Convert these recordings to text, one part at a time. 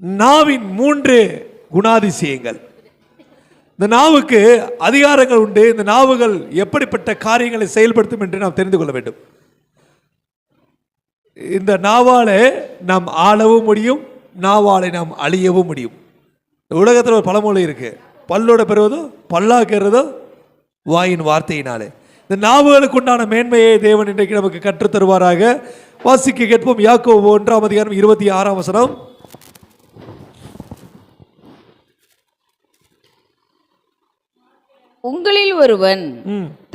நாவின் 3 குணாதிசயங்கள். இந்த நாவுக்கு அதிகாரங்கள் உண்டு. இந்த நாவுகள் எப்படிப்பட்ட காரியங்களை செயல்படுத்தும் என்று நாம் தெரிந்து கொள்ள வேண்டும். இந்த நாவாலே நாம் ஆளவும் முடியும், நாவாலே நாம் அழியவும் முடியும். உலகத்தில் ஒரு பழமொழி இருக்கு, பல்லோட பெறுவதோ பல்லாக்கிறதோ வாயின் வார்த்தையினாலே. இந்த நாவுகளுக்கு உண்டான மேன்மையை தேவன் இன்றைக்கு நமக்கு கற்றுத் தருவாராக. வாசிக்க கேட்போம். யாக்கோபு 1:26. உங்களில் ஒருவன்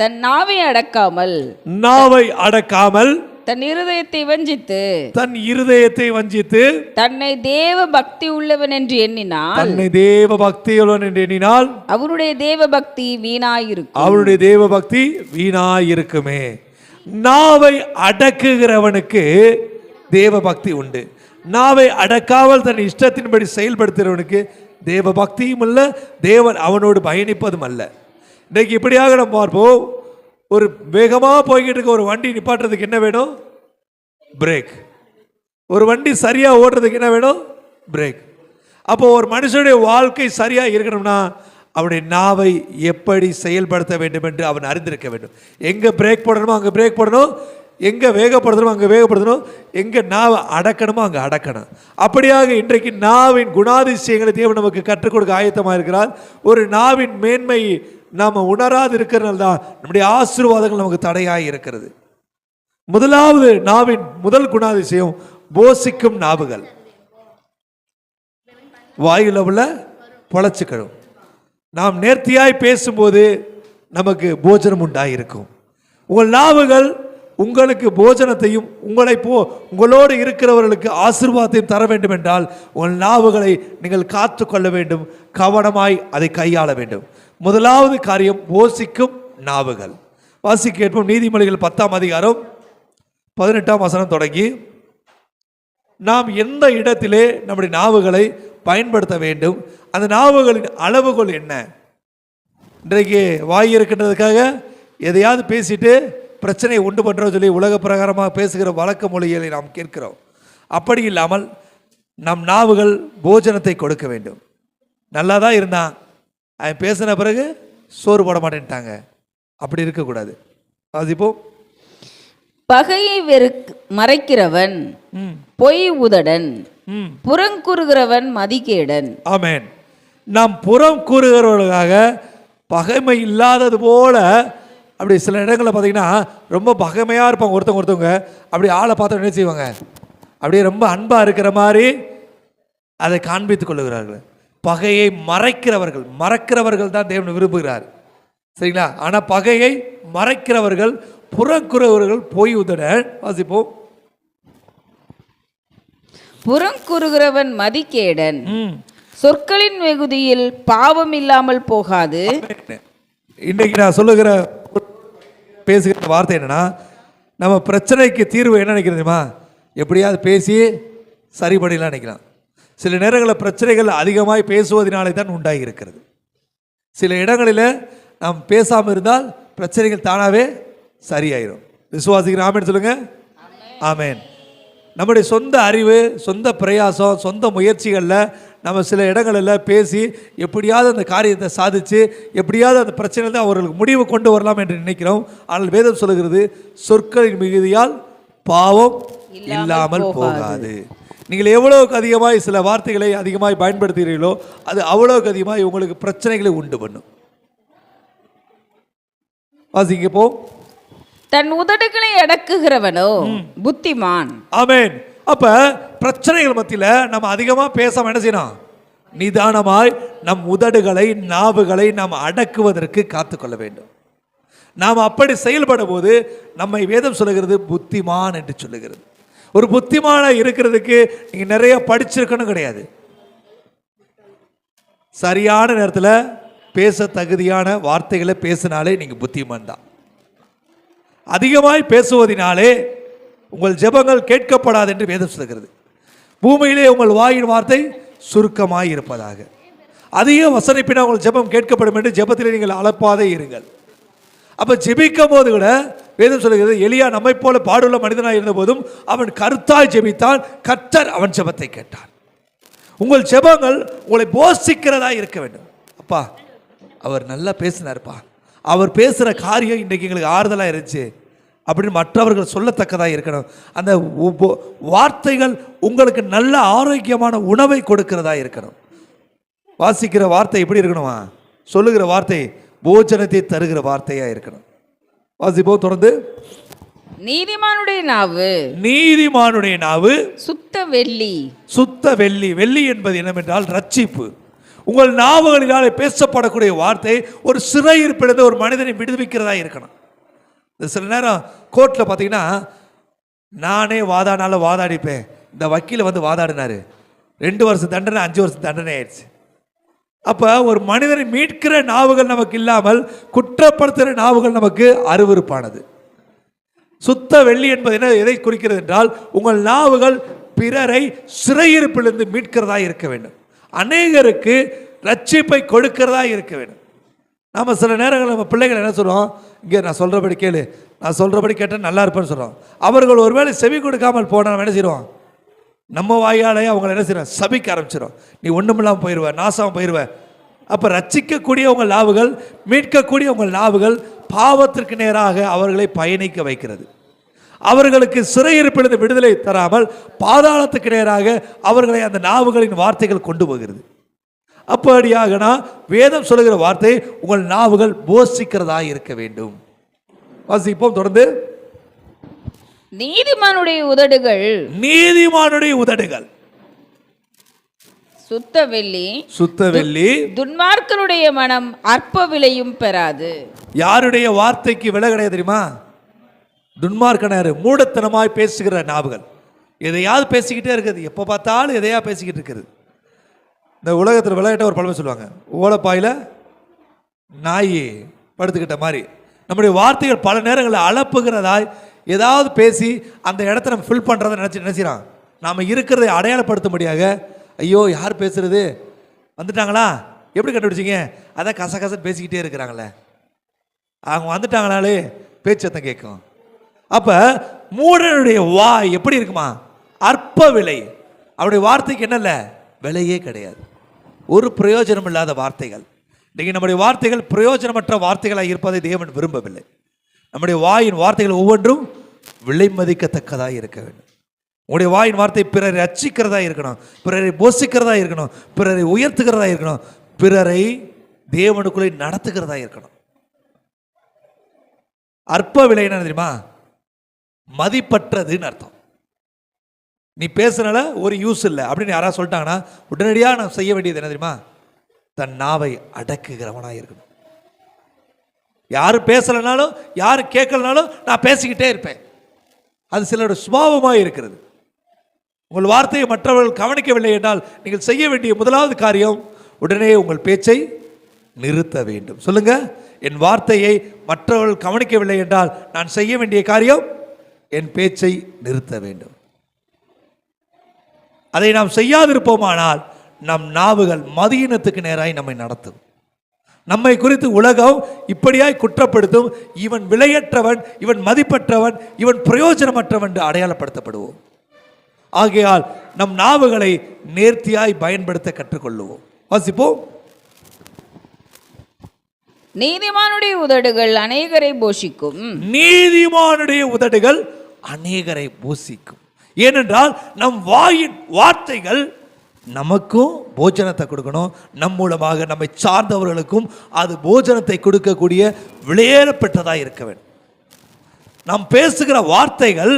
தன் நாவை அடக்காமல் தன் இருதயத்தை வஞ்சித்து தன்னை தேவ பக்தி உள்ளவன் என்று எண்ணினால் அவருடைய தேவ பக்தி வீணாயிருக்குமே. நாவை அடக்குகிறவனுக்கு தேவ பக்தி உண்டு. நாவை அடக்காமல் தன் இஷ்டத்தின்படி செயல்படுத்துகிறவனுக்கு தேவ பக்தியும் அல்ல, தேவன் அவனோடு பயணிப்பதும் அல்ல. இன்றைக்கு இப்படியாக நம்ம பார்ப்போம். ஒரு வேகமாக போய்கிட்டு இருக்க ஒரு வண்டி நிப்பாட்டுறதுக்கு என்ன வேணும்? பிரேக். ஒரு வண்டி சரியாக ஓடுறதுக்கு என்ன வேணும்? பிரேக். அப்போ ஒரு மனுஷனுடைய வாழ்க்கை சரியாக இருக்கணும்னா அவனுடைய நாவை எப்படி செயல்படுத்த வேண்டும் என்று அவன் அறிந்திருக்க வேண்டும். எங்கே பிரேக் போடணுமோ அங்கே பிரேக் போடணும், எங்கே வேகப்படுத்தணுமோ அங்கே வேகப்படுத்தணும், எங்கே நாவை அடக்கணுமோ அங்கே அடக்கணும். அப்படியாக இன்றைக்கு நாவின் குணாதிசயங்களை தேவன் நமக்கு கற்றுக் கொடுக்க ஆயத்தமாக இருக்கிறார். ஒரு நாவின் மேன்மை நாம் உணராது இருக்கிறதுனால தான் நம்முடைய ஆசீர்வாதங்கள் நமக்கு தடையாக இருக்கிறது. முதலாவது நாவின் முதல் குணாதிசயம் போசிக்கும் நாவுகள். வாயுல உள்ள பொழைச்சுக்கணும். நாம் நேர்த்தியாய் பேசும்போது நமக்கு போஜனம் உண்டாயிருக்கும். உங்கள் நாவுகள் உங்களுக்கு போஜனத்தையும் உங்களோடு இருக்கிறவர்களுக்கு ஆசீர்வாதத்தையும் தர வேண்டும் என்றால் உங்கள் நாவுகளை நீங்கள் காத்து கொள்ள வேண்டும், கவனமாய் அதை கையாள வேண்டும். முதலாவது காரியம் போசிக்கும் நாவுகள். வாசிக்க கேட்போம். நீதிமொழிகள் 10:18 தொடங்கி நாம் எந்த இடத்திலே நம்முடைய நாவுகளை பயன்படுத்த வேண்டும், அந்த நாவுகளின் அளவுகோல் என்ன? இன்றைக்கு வாய் இருக்கின்றதுக்காக எதையாவது பேசிட்டு பிரச்சனையை உண்டு பண்ணுறோம் சொல்லி உலக பிரகாரமாக பேசுகிற வழக்க மொழிகளை நாம் கேட்கிறோம். அப்படி இல்லாமல் நம் நாவுகள் போஜனத்தை கொடுக்க வேண்டும். நல்லா தான் இருந்தான், அவன் பேசின பிறகு சோறு போட மாட்டேன்ட்டாங்க, அப்படி இருக்கக்கூடாது. வாசிப்போம். பகையை மறைக்கிறவன் பொய் உதடன், புறங்கூறுகிறவன் மதிகேடன். ஆமென். நாம் புறம் கூறுகிறவர்களாக பகைமை இல்லாதது போல அப்படி சில இடங்களில் பார்த்தீங்கன்னா ரொம்ப பகைமையாக இருப்பாங்க ஒருத்தவங்க. அப்படி ஆளை பார்த்து என்ன செய்வாங்க, அப்படியே ரொம்ப அன்பாக இருக்கிற மாதிரி அதை காண்பித்துக் கொள்ளுகிறார்கள். பகையை மறைக்கிறவர்கள் தான் தேவன் விரும்புகிறார், சரிங்களா? ஆனால் பகையை மறைக்கிறவர்கள், புறங்குறவர்கள் பொய் உதடன். வாசிப்போம். புறங்குறுகிறவன் மதிகேடன், சொற்களின் வெகுதியில் பாவம் இல்லாமல் போகாது. இன்னைக்கு நான் சொல்லுகிற பேசுகிற வார்த்தை என்னன்னா, நம்ம பிரச்சனைக்கு தீர்வு என்ன நினைக்கிறது தெரியுமா? எப்படியாவது பேசி சரி பண்ணிடலாம் நினைக்கலாம். சில நேரங்களில் பிரச்சனைகள் அதிகமாக பேசுவதனாலே தான் உண்டாகி இருக்கிறது. சில இடங்களில் நாம் பேசாமல் இருந்தால் பிரச்சனைகள் தானாகவே சரியாயிரும். விசுவாசிக்கிற ஆமேன் சொல்லுங்க. ஆமேன். நம்முடைய சொந்த அறிவு, சொந்த பிரயாசம், சொந்த முயற்சிகளில் நம்ம சில இடங்களில் பேசி எப்படியாவது அந்த காரியத்தை சாதித்து எப்படியாவது அந்த பிரச்சனையில் தான் அவர்களுக்கு முடிவு கொண்டு வரலாம் என்று நினைக்கிறோம். ஆனால் வேதம் சொல்லுகிறது, சொற்களின் மிகுதியால் பாவம் இல்லாமல் போகாது. நீங்கள் எவ்வளவுக்கு அதிகமாக சில வார்த்தைகளை அதிகமாக பயன்படுத்துகிறீர்களோ அது அவ்வளவுக்கு அதிகமாக உங்களுக்கு பிரச்சனைகளை உண்டு பண்ணும். வாசிங்க போ. தன் உதடுகளை அடக்குகிறவனோ புத்திமான். ஆமென். அப்ப பிரச்சனைகள் மத்தியில் நம்ம அதிகமாக பேசாம என்ன செய்யணும்? நிதானமாய் நம் உதடுகளை, நாவுகளை நாம் அடக்குவதற்கு காத்துக்கொள்ள வேண்டும். நாம் அப்படி செயல்படும் போது நம்மை வேதம் சொல்லுகிறது புத்திமான் என்று சொல்லுகிறது. ஒரு புத்திமான இருக்கிறதுக்கு நீங்க நிறைய படிச்சிருக்கணும் கிடையாது. சரியான நேரத்தில் பேச தகுதியான வார்த்தைகளை பேசினாலே நீங்க புத்திமான் தான். அதிகமாய் பேசுவதனாலே உங்கள் ஜெபங்கள் கேட்கப்படாது என்று வேதம் சொல்கிறது. பூமியிலே உங்கள் வாயின் வார்த்தை சுருக்கமாய் இருப்பதாக. அதிக வசனிப்பினால் உங்கள் ஜெபம் கேட்கப்படும் என்று ஜெபத்தில் நீங்கள் அளப்பாதே இருங்கள். அப்ப ஜெபிக்கும் போது கூட வேதம் சொல்கிறது, எலியா நம்மை போல பாடுள்ள மனிதனாக இருந்த போதும் அவன் கருத்தாய் ஜெபித்தான், கர்த்தர் அவன் ஜெபத்தை கேட்டார். உங்கள் ஜெபங்கள் உங்களை போஷிக்கிறதா இருக்க வேண்டும். அப்பா அவர் நல்லா பேசினார்ப்பா, அவர் பேசுகிற காரியம் இன்றைக்கு எங்களுக்கு ஆறுதலாக இருந்துச்சு அப்படின்னு மற்றவர்கள் சொல்லத்தக்கதாக இருக்கணும். அந்த வார்த்தைகள் உங்களுக்கு நல்ல ஆரோக்கியமான உணவை கொடுக்கிறதா இருக்கணும். வாசிக்கிற வார்த்தை எப்படி இருக்கணுமா? சொல்லுகிற வார்த்தை போஜனத்தை தருகிற வார்த்தையாக இருக்கணும். வாசிப்போம் தொடர்ந்து. நீதிமானுடைய நாவு, நீதிமானுடைய நாவு சுத்த வெள்ளி. சுத்த வெள்ளி. வெள்ளி என்பது என்னவென்றால் ரட்சிப்பு. உங்கள் நாவுகளினாலே பேசப்படக்கூடிய வார்த்தை ஒரு சிறையிருப்பிலிருந்து ஒரு மனிதனை விடுவிக்கிறதா இருக்கணும். சில நேரம் கோர்ட்டில் பார்த்தீங்கன்னா, நானே வாதாடினாலும் வாதாடிப்பேன், இந்த வக்கீல் வந்து வாதாடினாரு, 2 வருஷம் தண்டனை 5 வருஷம் தண்டனை ஆயிடுச்சு. அப்போ ஒரு மனிதனை மீட்கிற நாவுகள் நமக்கு இல்லாமல் குற்றப்படுத்துகிற நாவுகள் நமக்கு அருவருப்பானது. சுத்த வெள்ளி என்பது என்ன, எதை குறிக்கிறது என்றால் உங்கள் நாவுகள் பிறரை சிறையிருப்பிலிருந்து மீட்கிறதா இருக்க வேண்டும், அநேகருக்கு ரட்சிப்பை கொடுக்கிறதா இருக்க வேண்டும். நாம் சில நேரங்கள் நம்ம பிள்ளைகள் என்ன சொல்கிறோம், இங்கே நான் சொல்கிறபடி கேளு, நான் சொல்கிறபடி கேட்டால் நல்லா இருப்பேன்னு சொல்கிறோம். அவர்கள் ஒருவேளை செவி கொடுக்காமல் போனால் நம்ம என்ன செய்வோம், நம்ம வாயாலேயே அவங்களை என்ன செய்கிறோம், சபிக்க ஆரம்பிச்சிடும். நீ ஒன்றுமில்லாமல் போயிடுவ, நாசம் போயிடுவ. அப்போ ரட்சிக்கக்கூடிய உங்கள் நாவுகள், மீட்கக்கூடிய உங்கள் நாவுகள் பாவத்திற்கு நேராக அவர்களை பயணிக்க வைக்கிறது. அவர்களுக்கு சிறையிருப்பிலிருந்து விடுதலை தராமல் பாதாளத்துக்கு நேராக அவர்களை அந்த நாவுகளின் வார்த்தைகள் கொண்டு போகிறது. அப்படியாகனா வேதம் சொல்லுகிற வார்த்தை உங்கள் நாவுகள் போஷிக்கிறதா இருக்க வேண்டும். வாசிப்போம் தொடர்ந்து. நீதிமானுடைய உதடுகள், நீதிமானுடைய உதடுகள் சுத்த வெள்ளி. சுத்த வெள்ளி. துன்மார்க்கனுடைய மனம் அற்ப விலையும் பெறாது. யாருடைய வார்த்தைக்கு விலை கிடையாது தெரியுமா? துன்மார்க்கனாரு, மூடத்தனமாய் பேசுகிற நாவுகள், எதையாவது பேசிக்கிட்டே இருக்குது, எப்போ பார்த்தாலும் எதையா பேசிக்கிட்டு இருக்குது. இந்த உலகத்தில் விளையாட்ட ஒரு பழமை சொல்லுவாங்க, ஓலப்பாயில் நாய் படுத்துக்கிட்ட மாதிரி நம்முடைய வார்த்தைகள் பல நேரங்களில் அளப்புகிறதாய் ஏதாவது பேசி அந்த இடத்த நம்ம ஃபில் பண்ணுறதை நினச்சிடான். நாம் இருக்கிறதை அடையாளப்படுத்தும்படியாக, ஐயோ யார் பேசுறது, வந்துட்டாங்களா, எப்படி கண்டுபிடிச்சிங்க, அதான் கசகசன்னு பேசிக்கிட்டே இருக்கிறாங்களே, அவங்க வந்துட்டாங்களாலே பேச்சத்தம் கேட்கும். அப்போ மூடனுடைய வாய் எப்படி இருக்குமா, அற்ப விலை. அவருடைய வார்த்தைக்கு என்னல்ல, விலையே கிடையாது, ஒரு பிரயோஜனம் இல்லாத வார்த்தைகள். இன்றைக்கி நம்முடைய வார்த்தைகள் பிரயோஜனமற்ற வார்த்தைகளாக இருப்பதை தேவன் விரும்பவில்லை. நம்முடைய வாயின் வார்த்தைகள் ஒவ்வொன்றும் விலை மதிக்கத்தக்கதாக இருக்க வேண்டும். உங்களுடைய வாயின் வார்த்தை பிறரை ரட்சிக்கிறதா இருக்கணும், பிறரை போஷிக்கிறதா இருக்கணும், பிறரை உயர்த்துகிறதா இருக்கணும், பிறரை தேவனுக்குள்ளே நடத்துகிறதா இருக்கணும். அற்ப விலை என்ன தெரியுமா, மதிப்பற்றதுன்னு அர்த்தம். நீ பேசுனால ஒரு யூஸ் இல்லை அப்படின்னு யாராவது சொல்லிட்டாங்கன்னா உடனடியாக நான் செய்ய வேண்டியது என்ன தெரியுமா, தன் நாவை அடக்குகிறவனாக இருக்கணும். யாரும் பேசலைனாலும் யாரும் கேட்கலனாலும் நான் பேசிக்கிட்டே இருப்பேன், அது சிலருடைய சுபாவமாக இருக்கிறது. உங்கள் வார்த்தையை மற்றவர்கள் கவனிக்கவில்லை என்றால் நீங்கள் செய்ய வேண்டிய முதலாவது காரியம் உடனே உங்கள் பேச்சை நிறுத்த வேண்டும். சொல்லுங்க, என் வார்த்தையை மற்றவர்கள் கவனிக்கவில்லை என்றால் நான் செய்ய வேண்டிய காரியம் என் பேச்சை நிறுத்த வேண்டும். அதை நாம் செய்யாதிருப்போமானால் நம் நாவுகள் மதியினத்துக்கு நேராய் நம்மை நடத்தும். நம்மை குறித்து உலகம் இப்படியாய் குற்றப்படுத்தும், இவன் விலையற்றவன், இவன் மதிப்பற்றவன், இவன் பிரயோஜனமற்றவன் என்று அடையாளப்படுத்தப்படுவோம். ஆகையால் நம் நாவுகளை நேர்த்தியாய் பயன்படுத்த கற்றுக்கொள்ளுவோம். வாசிப்போம். நீதிமானுடைய உதடுகள் அநேகரை போஷிக்கும். நீதிமானுடைய உதடுகள் அநேகரை போஷிக்கும். ஏனென்றால் நம் வாயின் வார்த்தைகள் நமக்கும் போஜனத்தை கொடுக்கணும், நம் மூலமாக நம்மை சார்ந்தவர்களுக்கும் அது போஜனத்தை கொடுக்கக்கூடிய விலையேறப்பட்டதாக இருக்க வேண்டும். நாம் பேசுகிற வார்த்தைகள்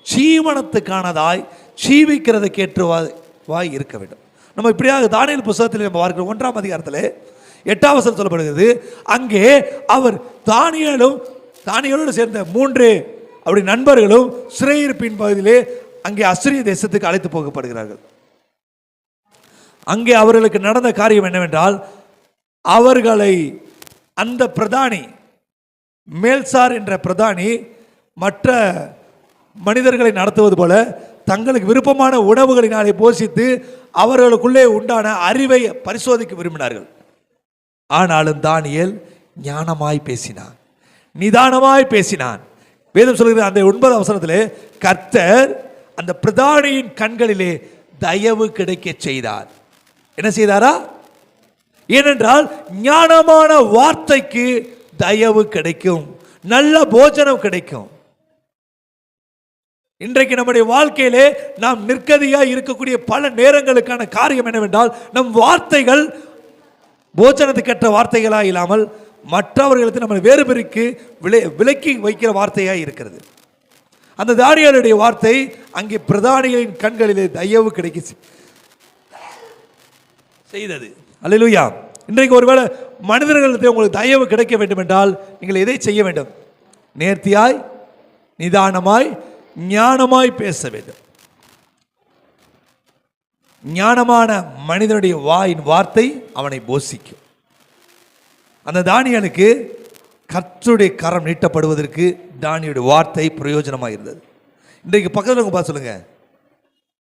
ஜீவனத்துக்கானதாய் ஜீவிக்கிறதுக்கு ஏற்றவாய் இருக்க வேண்டும். நம்ம இப்படியாக தானியேல் புத்தகத்தில் நம்ம பார்க்கிறோம், 1ஆம் அதிகாரத்தில் 8ஆம் வசனம் சொல்லப்படுகிறது. அங்கே அவர் தானியேலோடு சேர்ந்த 3 அப்படி நண்பர்களும் சிறையிருப்பின் பகுதியிலே அங்கே அஸ்ரிய தேசத்துக்கு அழைத்து போகப்படுகிறார்கள். அங்கே அவர்களுக்கு நடந்த காரியம் என்னவென்றால், அவர்களை அந்த பிரதானி மேல்சார் என்ற பிரதானி மற்ற மனிதர்களை நடத்துவது போல தங்களுக்கு விருப்பமான உணவுகளினாலே போஷித்து அவர்களுக்குள்ளே உண்டான அறிவை பரிசோதிக்க விரும்பினார்கள். ஆனாலும் தானியேல் ஞானமாய் பேசினான், நிதானமாய் பேசினான். வேதம் சொல்கிறது அந்த 9ஆம் வசனத்திலே, கர்த்தர் அந்த பிரதானியின் கண்களிலே தயவு கிடைக்க செய்தார். என்ன செய்தாரா? ஏனென்றால் ஞானமான வார்த்தைக்கு தயவு கிடைக்கும், நல்ல போஜனம் கிடைக்கும். இன்றைக்கு நம்முடைய வாழ்க்கையிலே நாம் நிற்கதியாய் இருக்கக்கூடிய பல நேரங்களுக்கான காரியம் என்னவென்றால், நம் வார்த்தைகள் போஜனத்துக்கற்ற வார்த்தைகளாக இல்லாமல் மற்றவர்களுக்கு நம்ம வேறு பிரிக்கு விலக்கி வைக்கிற வார்த்தையாக இருக்கிறது. அந்த தானியேலுடைய வார்த்தை அங்கே பிரதானிகளின் கண்களிலே தயவு கிடைக்க செய்தது. அல்லேலூயா. இன்றைக்கு ஒருவேளை மனிதர்களுக்கு உங்களுக்கு தயவு கிடைக்க வேண்டும் என்றால் நீங்கள் எதை செய்ய வேண்டும்? நேர்த்தியாய், நிதானமாய், ஞானமாய் பேச வேண்டும். ஞானமான மனிதனுடைய வாயின் வார்த்தை அவனை போஷிக்கும். அந்த தானியேலுக்கு கர்த்தருடைய கரம் நீட்டப்படுவதற்கு தானியேலுடைய வார்த்தை பிரயோஜனமாக இருந்தது. இன்றைக்கு பக்கத்தில் பார்த்து சொல்லுங்க,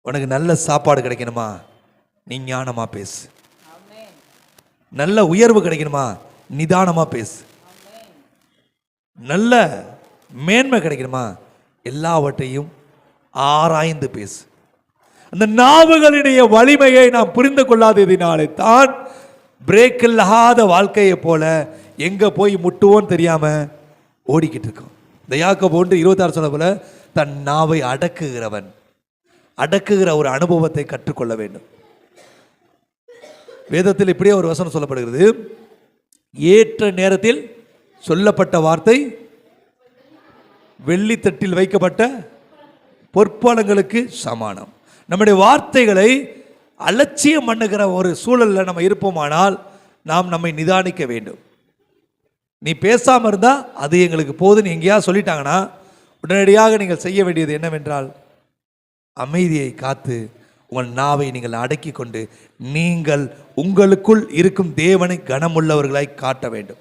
உனக்கு நல்ல சாப்பாடு கிடைக்கணுமா, நீ ஞானமா பேசு. நல்ல உயர்வு கிடைக்கணுமா, நிதானமா பேசு. நல்ல மேன்மை கிடைக்கணுமா, எல்லாவற்றையும் ஆராய்ந்து பேசு. அந்த நாவுகளுடைய வலிமையை நாம் புரிந்து கொள்ளாததினாலே தான் பிரேக் இல்லாத வாழ்க்கையை போல எங்க போய் முட்டுவோன்னு தெரியாம ஓடிக்கிட்டு இருக்கோம். இந்த யாக்கோபு 1:26 சொன்ன போல தன் நாவை அடக்குகிற ஒரு அனுபவத்தை கற்றுக்கொள்ள வேண்டும். வேதத்தில் இப்படியே ஒரு வசனம் சொல்லப்படுகிறது, ஏற்ற நேரத்தில் சொல்லப்பட்ட வார்த்தை வெள்ளித்தட்டில் வைக்கப்பட்ட பொற்பலங்களுக்கு சமானம். நம்முடைய வார்த்தைகளை அலட்சியம் பண்ணுகிற ஒரு சூழலில் நம்ம இருப்போமானால் நாம் நம்மை நிதானிக்க வேண்டும். நீ பேசாமல் இருந்தால் அது எங்களுக்கு போதுன்னு எங்கேயா சொல்லிட்டாங்கன்னா உடனடியாக நீங்கள் செய்ய வேண்டியது என்னவென்றால் அமைதியை காத்து உங்கள் நாவை நீங்கள் அடக்கி கொண்டு நீங்கள் உங்களுக்குள் இருக்கும் தேவனை கனமுள்ளவர்களாய் காட்ட வேண்டும்.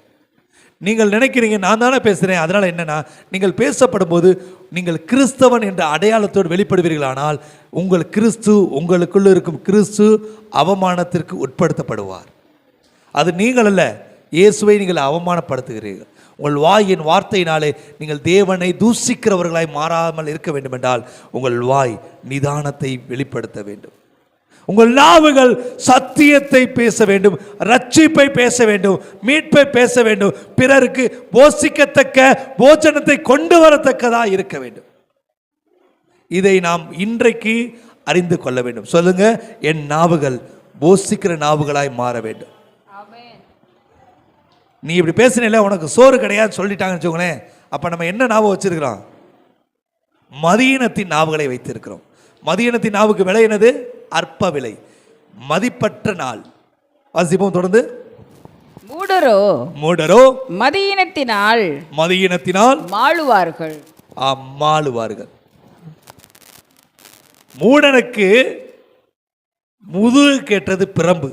நீங்கள் நினைக்கிறீங்க நான் தானே பேசுகிறேன், அதனால் என்னன்னா, நீங்கள் பேசப்படும் போது நீங்கள் கிறிஸ்தவன் என்ற அடையாளத்தோடு வெளிப்படுவீர்களானால் உங்கள் கிறிஸ்து, உங்களுக்குள்ள இருக்கும் கிறிஸ்து அவமானத்திற்கு உட்படுத்தப்படுவார். அது நீங்கள் அல்ல, இயேசுவை நீங்கள் அவமானப்படுத்துகிறீர்கள். உங்கள் வாயின் வார்த்தையினாலே நீங்கள் தேவனை தூஷிக்கிறவர்களாய் மாறாமல் இருக்க வேண்டும் என்றால் உங்கள் வாய் நிதானத்தை வெளிப்படுத்த வேண்டும். உங்கள் நாவுகள் சத்தியத்தை பேச வேண்டும், ரட்சிப்பை பேச வேண்டும், மீட்பை பேச வேண்டும், பிறருக்கு போஷிக்கத்தக்க போஜனத்தை கொண்டு வரத்தக்கதா இருக்க வேண்டும். இதை நாம் இன்றைக்கு அறிந்து கொள்ள வேண்டும். சொல்லுங்க, என் நாவுகள் போஷிக்கிற நாவுகளாய் மாற வேண்டும். நீ இப்படி பேசினல உனக்கு சோறு கிடையாது சொல்லிட்டாங்கன்னு வச்சுக்கோங்களேன், அப்ப நம்ம என்ன நாவை வச்சிருக்கிறோம்? மதியினத்தின் நாவுகளை வைத்திருக்கிறோம். மதியினத்தின் நாவுக்கு விலை என்னது? அற்ப விலை, மதிப்பற்ற நாள். வாசிப்போம் தொடர்ந்து. மூடரோ மதியினத்தினால் மாளுவார்கள். மாளுவார்கள். மூடனுக்கு முதுகு கேட்டது பிரம்பு.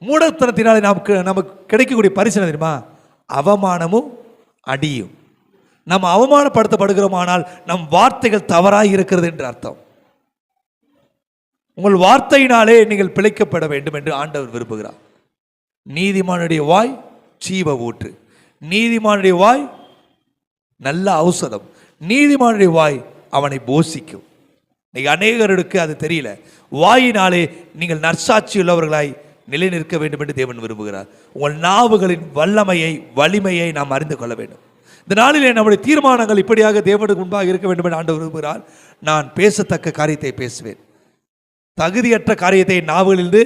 மூடத்தனத்தினாலே நமக்கு கிடைக்கக்கூடிய பரிசு தெரியுமா? அவமானமும் அடியும். நாம் அவமானப்படுத்தப்படுகிறோமானால் நம் வார்த்தைகள் தவறாய் இருக்கிறது என்று அர்த்தம். உங்கள் வார்த்தையினாலே நீங்கள் பிழைக்கப்பட வேண்டும் என்று ஆண்டவர் விரும்புகிறார். நீதிமானுடைய வாய் ஜீவ ஊற்று, நீதிமானுடைய வாய் நல்ல ஔஷதம், நீதிமானுடைய வாய் அவனை போஷிக்கும். இன்னைக்கு அநேகருக்கு அது தெரியல. வாயினாலே நீங்கள் நற்சாட்சி உள்ளவர்களாய் நிலை நிற்க வேண்டும் என்று தேவன் விரும்புகிறார். உங்கள் நாவுகளின் வலிமையை நாம் அறிந்து கொள்ள வேண்டும். இந்த நாளிலே நம்முடைய தீர்மானங்கள் இப்படியாக தேவனுக்கு முன்பாக இருக்க வேண்டும் என்று ஆண்டவர் விரும்புகிறார். நான் பேசத்தக்க காரியத்தை பேசுவேன், தகுதியற்ற காரியத்தை நாவுகளிலிருந்து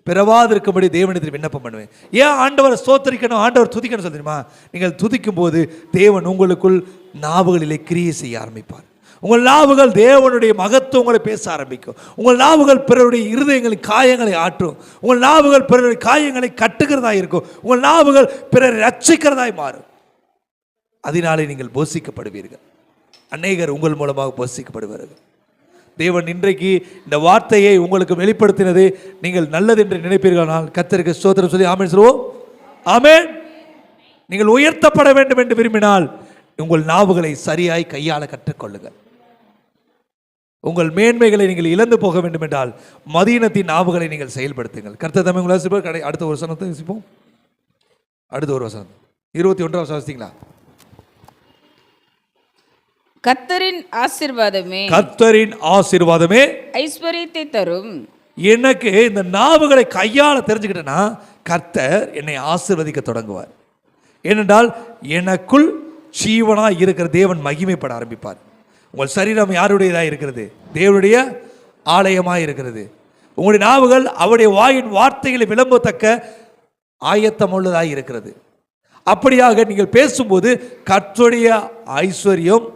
பிறவாதிருக்கும்படி தேவனிடத்தில் விண்ணப்பம் பண்ணுவேன். ஏன் ஆண்டவரை ஸ்தோத்திரிக்கணும், ஆண்டவர் துதிக்கணும் சொல்லுமா? நீங்கள் துதிக்கும் போது தேவன் உங்களுக்குள் நாவுகளிலே கிரியை செய்ய ஆரம்பிப்பார். உங்கள் நாவுகள் தேவனுடைய மகத்துவங்களை பேச ஆரம்பிக்கும். உங்கள் நாவுகள் பிறருடைய இருதயங்களின் காயங்களை ஆற்றும். உங்கள் நாவுகள் பிறருடைய காயங்களை கட்டுகிறதா இருக்கும். உங்கள் நாவுகள் பிறரை ரட்சிக்கிறதாய் மாறும். அதனாலே நீங்கள் போஷிக்கப்படுவீர்கள். அநேகர் உங்கள் மூலமாக போஷிக்கப்படுவார்கள். தேவன் இன்றைக்கு இந்த வார்த்தையை உங்களுக்கு வெளிப்படுத்தினது நீங்கள் நல்லது என்று நினைப்பீர்களானால் கர்த்தருக்கு ஸ்தோத்திரம் சொல்லி ஆமென் சொல்லுவோம். ஆமென். நீங்கள் உயர்த்தப்பட வேண்டும் என்று விரும்பினால் உங்கள் நாவுகளை சரியாய் கையாள கற்றுக்கொள்ளுங்கள். உங்கள் மேன்மைகளை நீங்கள் இழந்து போக வேண்டும் என்றால் மதீனத்தின் நாவுகளை நீங்கள் செயல்படுத்துங்கள். கர்த்தர் தம்மை உங்களை ஆசீர்வதிப்பார். அடுத்த ஒரு வசனத்தை வாசிப்போம். அடுத்த ஒரு வசனம் 21 வாசித்தீங்களா? கர்த்தரின் ஆசீர்வாதமே கர்த்தரின் ஆசீர்வாதமே ஐஸ்வர்யத்தை தரும். எனக்கு இந்த நாவுகளை கையாள தெரிஞ்சுக்கிட்டேன்னா கர்த்தர் என்னை ஆசீர்வதிக்க தொடங்குவார். ஏனென்றால் எனக்குள் ஜீவனாய் இருக்கிற தேவன் மகிமைப்பட ஆரம்பிப்பார். உங்கள் சரீரம் யாருடையதாக இருக்கிறது? தேவனுடைய ஆலயமாக இருக்கிறது. உங்களுடைய நாவுகள் அவருடைய வாயின் வார்த்தைகளை விளம்பத்தக்க ஆயத்தம் உள்ளதாக இருக்கிறது. அப்படியாக நீங்கள் பேசும்போது கர்த்தருடைய ஐஸ்வர்யம்,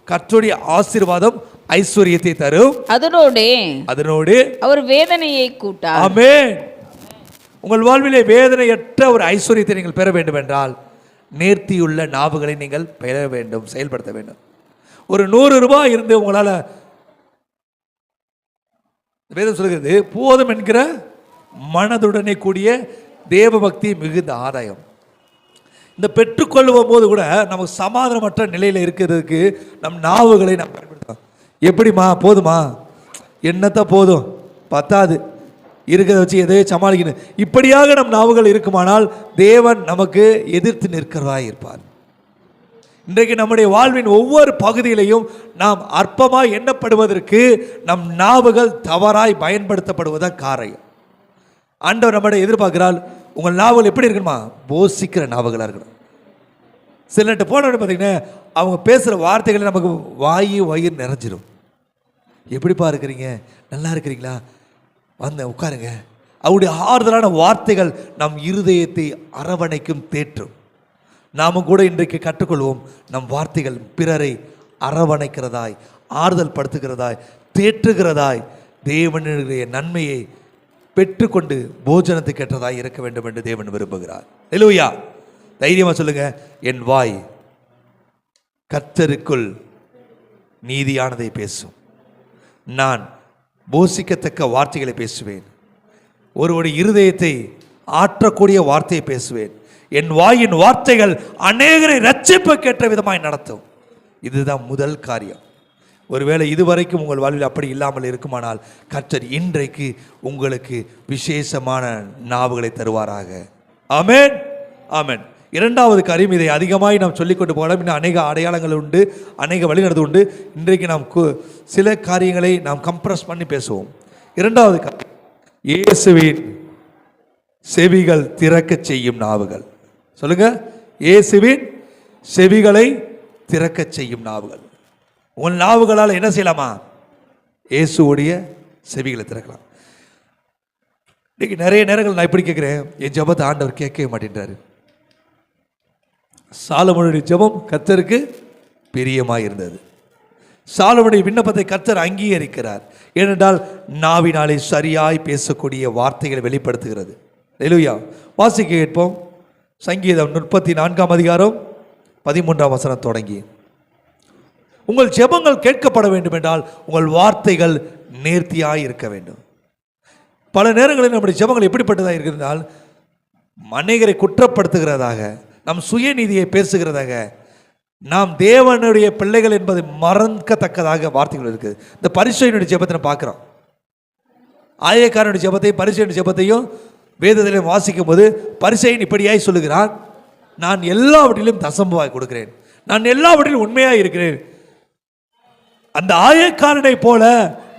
கர்த்தருடைய ஆசீர்வாதம் ஐஸ்வர்யத்தை தரும். அதனோடு அவர் வேதனையை கூட்டார். ஆமென். உங்கள் வாழ்விலே வேதனையற்ற ஒரு ஐஸ்வர்யத்தை நீங்கள் பெற வேண்டும் என்றால் நேர்த்தியுள்ள நாவுகளை நீங்கள் பெற வேண்டும், செயல்படுத்த வேண்டும். ஒரு 100 ரூபாய் இருந்து உங்களால், வேதம் சொல்கிறது, போதும் என்கிற மனதுடனே கூடிய தேவ பக்தி மிகுந்த ஆதாயம். இந்த பெற்றுக்கொள்ளும் போது கூட நமக்கு சமாதானமற்ற நிலையில் இருக்கிறதுக்கு நம் நாவுகளை நாம் பயன்படுத்தலாம். எப்படிமா? போதுமா? என்னத்த போதும், பத்தாது, இருக்கிறத வச்சு எதையோ சமாளிக்கணும். இப்படியாக நம் நாவுகள் இருக்குமானால் தேவன் நமக்கு எதிர்த்து நிற்கிறதா இருப்பார். இன்றைக்கு நம்முடைய வாழ்வின் ஒவ்வொரு பகுதியிலையும் நாம் அற்பமாய் எண்ணப்படுவதற்கு நம் நாவுகள் தவறாய் பயன்படுத்தப்படுவதுதான் காரணம். ஆண்டவர் நம்மளை எதிர்பார்க்கிறாள், உங்கள் நாவுகள் எப்படி இருக்கணுமா? போசிக்கிற நாவுகளாக இருக்கணும். சிலர்கிட்ட போனோன்னு பார்த்தீங்கன்னா அவங்க பேசுகிற வார்த்தைகள் நமக்கு வயிறு நிறைஞ்சிடும். எப்படிப்பா இருக்கிறீங்க? நல்லா இருக்கிறீங்களா? வந்த உட்காருங்க. அவருடைய ஆறுதலான வார்த்தைகள் நம் இருதயத்தை அரவணைக்கும், தேற்றும். நாமும் கூட இன்றைக்கு கற்றுக்கொள்வோம், நம் வார்த்தைகள் பிறரை அரவணைக்கிறதாய், ஆறுதல் படுத்துகிறதாய், தேற்றுகிறதாய், தேவனுடைய நன்மையை பெற்றுக்கொண்டு போஜனத்துக்கு ஏற்றதாய் இருக்க வேண்டும் என்று தேவன் விரும்புகிறார். அல்லேலூயா. தைரியமா சொல்லுங்க, என் வாய் கர்த்தருக்குள் நீதியானதை பேசும். நான் போசிக்கத்தக்க வார்த்தைகளை பேசுவேன். ஒருவருடைய இருதயத்தை ஆற்றக்கூடிய வார்த்தையை பேசுவேன். என் வாயின் வார்த்தைகள் அநேகரை ரட்சிப்புக்கேற்ற விதமாய் நடத்தும். இதுதான் முதல் காரியம். ஒருவேளை இதுவரைக்கும் உங்கள் வாழ்வில் அப்படி இல்லாமல் இருக்குமானால் கர்த்தர் இன்றைக்கு உங்களுக்கு விசேஷமான நாவுகளை தருவாராக. ஆமென், ஆமென். இரண்டாவது காரியம், இதை அதிகமாய் நாம் சொல்லிக்கொண்டு போகலாம். இன்னும் அநேக அடையாளங்கள் உண்டு, அநேக வழிநடத்து உண்டு. இன்றைக்கு நாம் சில காரியங்களை நாம் கம்ப்ரஸ் பண்ணி பேசுவோம். இரண்டாவது காரியம், இயேசுவின் செவிகள் திறக்க செய்யும் நாவுகள். சொல்லுங்க, இயேசுவின் செவிகளை திறக்க செய்யும் நாவுகள். உன் நாவுகளால் என்ன செய்யலாமா? இயேசுடைய செவிகளை திறக்கலாம். இன்னைக்கு நிறைய நேரங்கள் நான் இப்படி கேட்குறேன், என் ஜெபத்தை ஆண்டவர் கேட்கவே மாட்டேன்றாரு. சாலமோனுடைய ஜெபம் கர்த்தருக்கு பிரியமாக இருந்தது. சாலமோனுடைய விண்ணப்பத்தை கர்த்தர் அங்கீகரிக்கிறார். ஏனென்றால் நாவினாலே சரியாய் பேசக்கூடிய வார்த்தைகளை வெளிப்படுத்துகிறது. அல்லேலூயா. வாசிக்க கேட்போம். சங்கீதம் 34 அதிகாரம் 13 வசனம் தொடங்கி. உங்கள் ஜெபங்கள் கேட்கப்பட வேண்டும் என்றால் உங்கள் வார்த்தைகள் நேர்த்தியாய் இருக்க வேண்டும். பல நேரங்களில் நம்முடைய ஜெபங்கள் எப்படிப்பட்டதாக இருக்கிறதால் அநேகரை குற்றப்படுத்துகிறதாக, நம் சுயநீதியை பேசுகிறதாக, நாம் தேவனுடைய பிள்ளைகள் என்பதை மறக்கத்தக்கதாக வார்த்தைகள் இருக்குது. இந்த பரிசேயனுடைய ஜெபத்தை பார்க்குறோம். ஆயக்காரனுடைய ஜெபத்தையும் பரிசேயனுடைய ஜெபத்தையும் வேதத்திலும் வாசிக்கும் போது பரிசேயன் இப்படியாய் சொல்லுகிறான், நான் எல்லாவற்றிலும் தசமமாய் கொடுக்கிறேன், நான் எல்லாவற்றிலும் உண்மையாக இருக்கிறேன். அந்த ஆயக்காரனை போல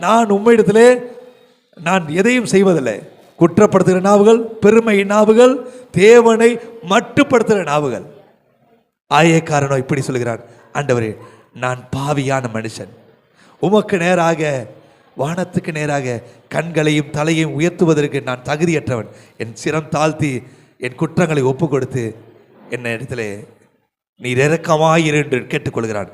நான் உம்மிடத்திலே நான் எதையும் செய்வதில்லை. குற்றப்படுத்துகிற நாவுகள், பெருமை நாவுகள், தேவனை மட்டுப்படுத்துகிற நாவுகள். ஆயக்காரனோ இப்படி சொல்கிறான், ஆண்டவரே நான் பாவியான மனுஷன், உமக்கு நேராக, வானத்துக்கு நேராக கண்களையும் தலையையும் உயர்த்துவதற்கு நான் தகுதியற்றவன். என் சிரம் தாழ்த்தி என் குற்றங்களை ஒப்பு கொடுத்து என்ன இடத்துல நீர் இரக்கமாயிரு என்று கேட்டுக்கொள்கிறான்.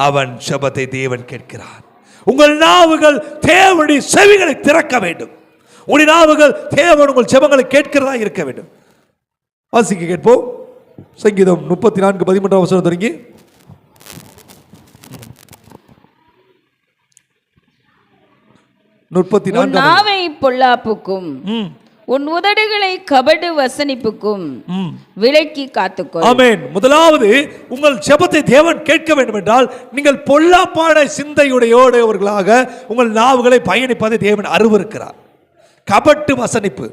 அவன் ஜெபத்தை தேவன் கேட்கிறார். உங்கள் நாவுகள் தேவனுடைய செவிகளை திறக்க வேண்டும். உங்கள் நாவுகள் தேவன் உங்கள் ஜெபங்களை கேட்கிறதா இருக்க வேண்டும். வாசிக்க கேட்போம். சங்கீதம் 34 13 வசனம் தொடங்கி. நாவை பொல்லாப்புக்கும் உன் உதடுகளை கபடு வசனிப்புக்கும் விலக்கி காத்துக்கொள். ஆமென். முதலாவது உங்கள் ஜெபத்தை தேவன் கேட்க வேண்டும் என்றால் நீங்கள் பொல்லாப்பான சிந்தையுடையோடவர்களாக உங்கள் நாவுகளை பயணிப்பதை தேவன் அருவருக்கிறார். கபட்டு வசனிப்பு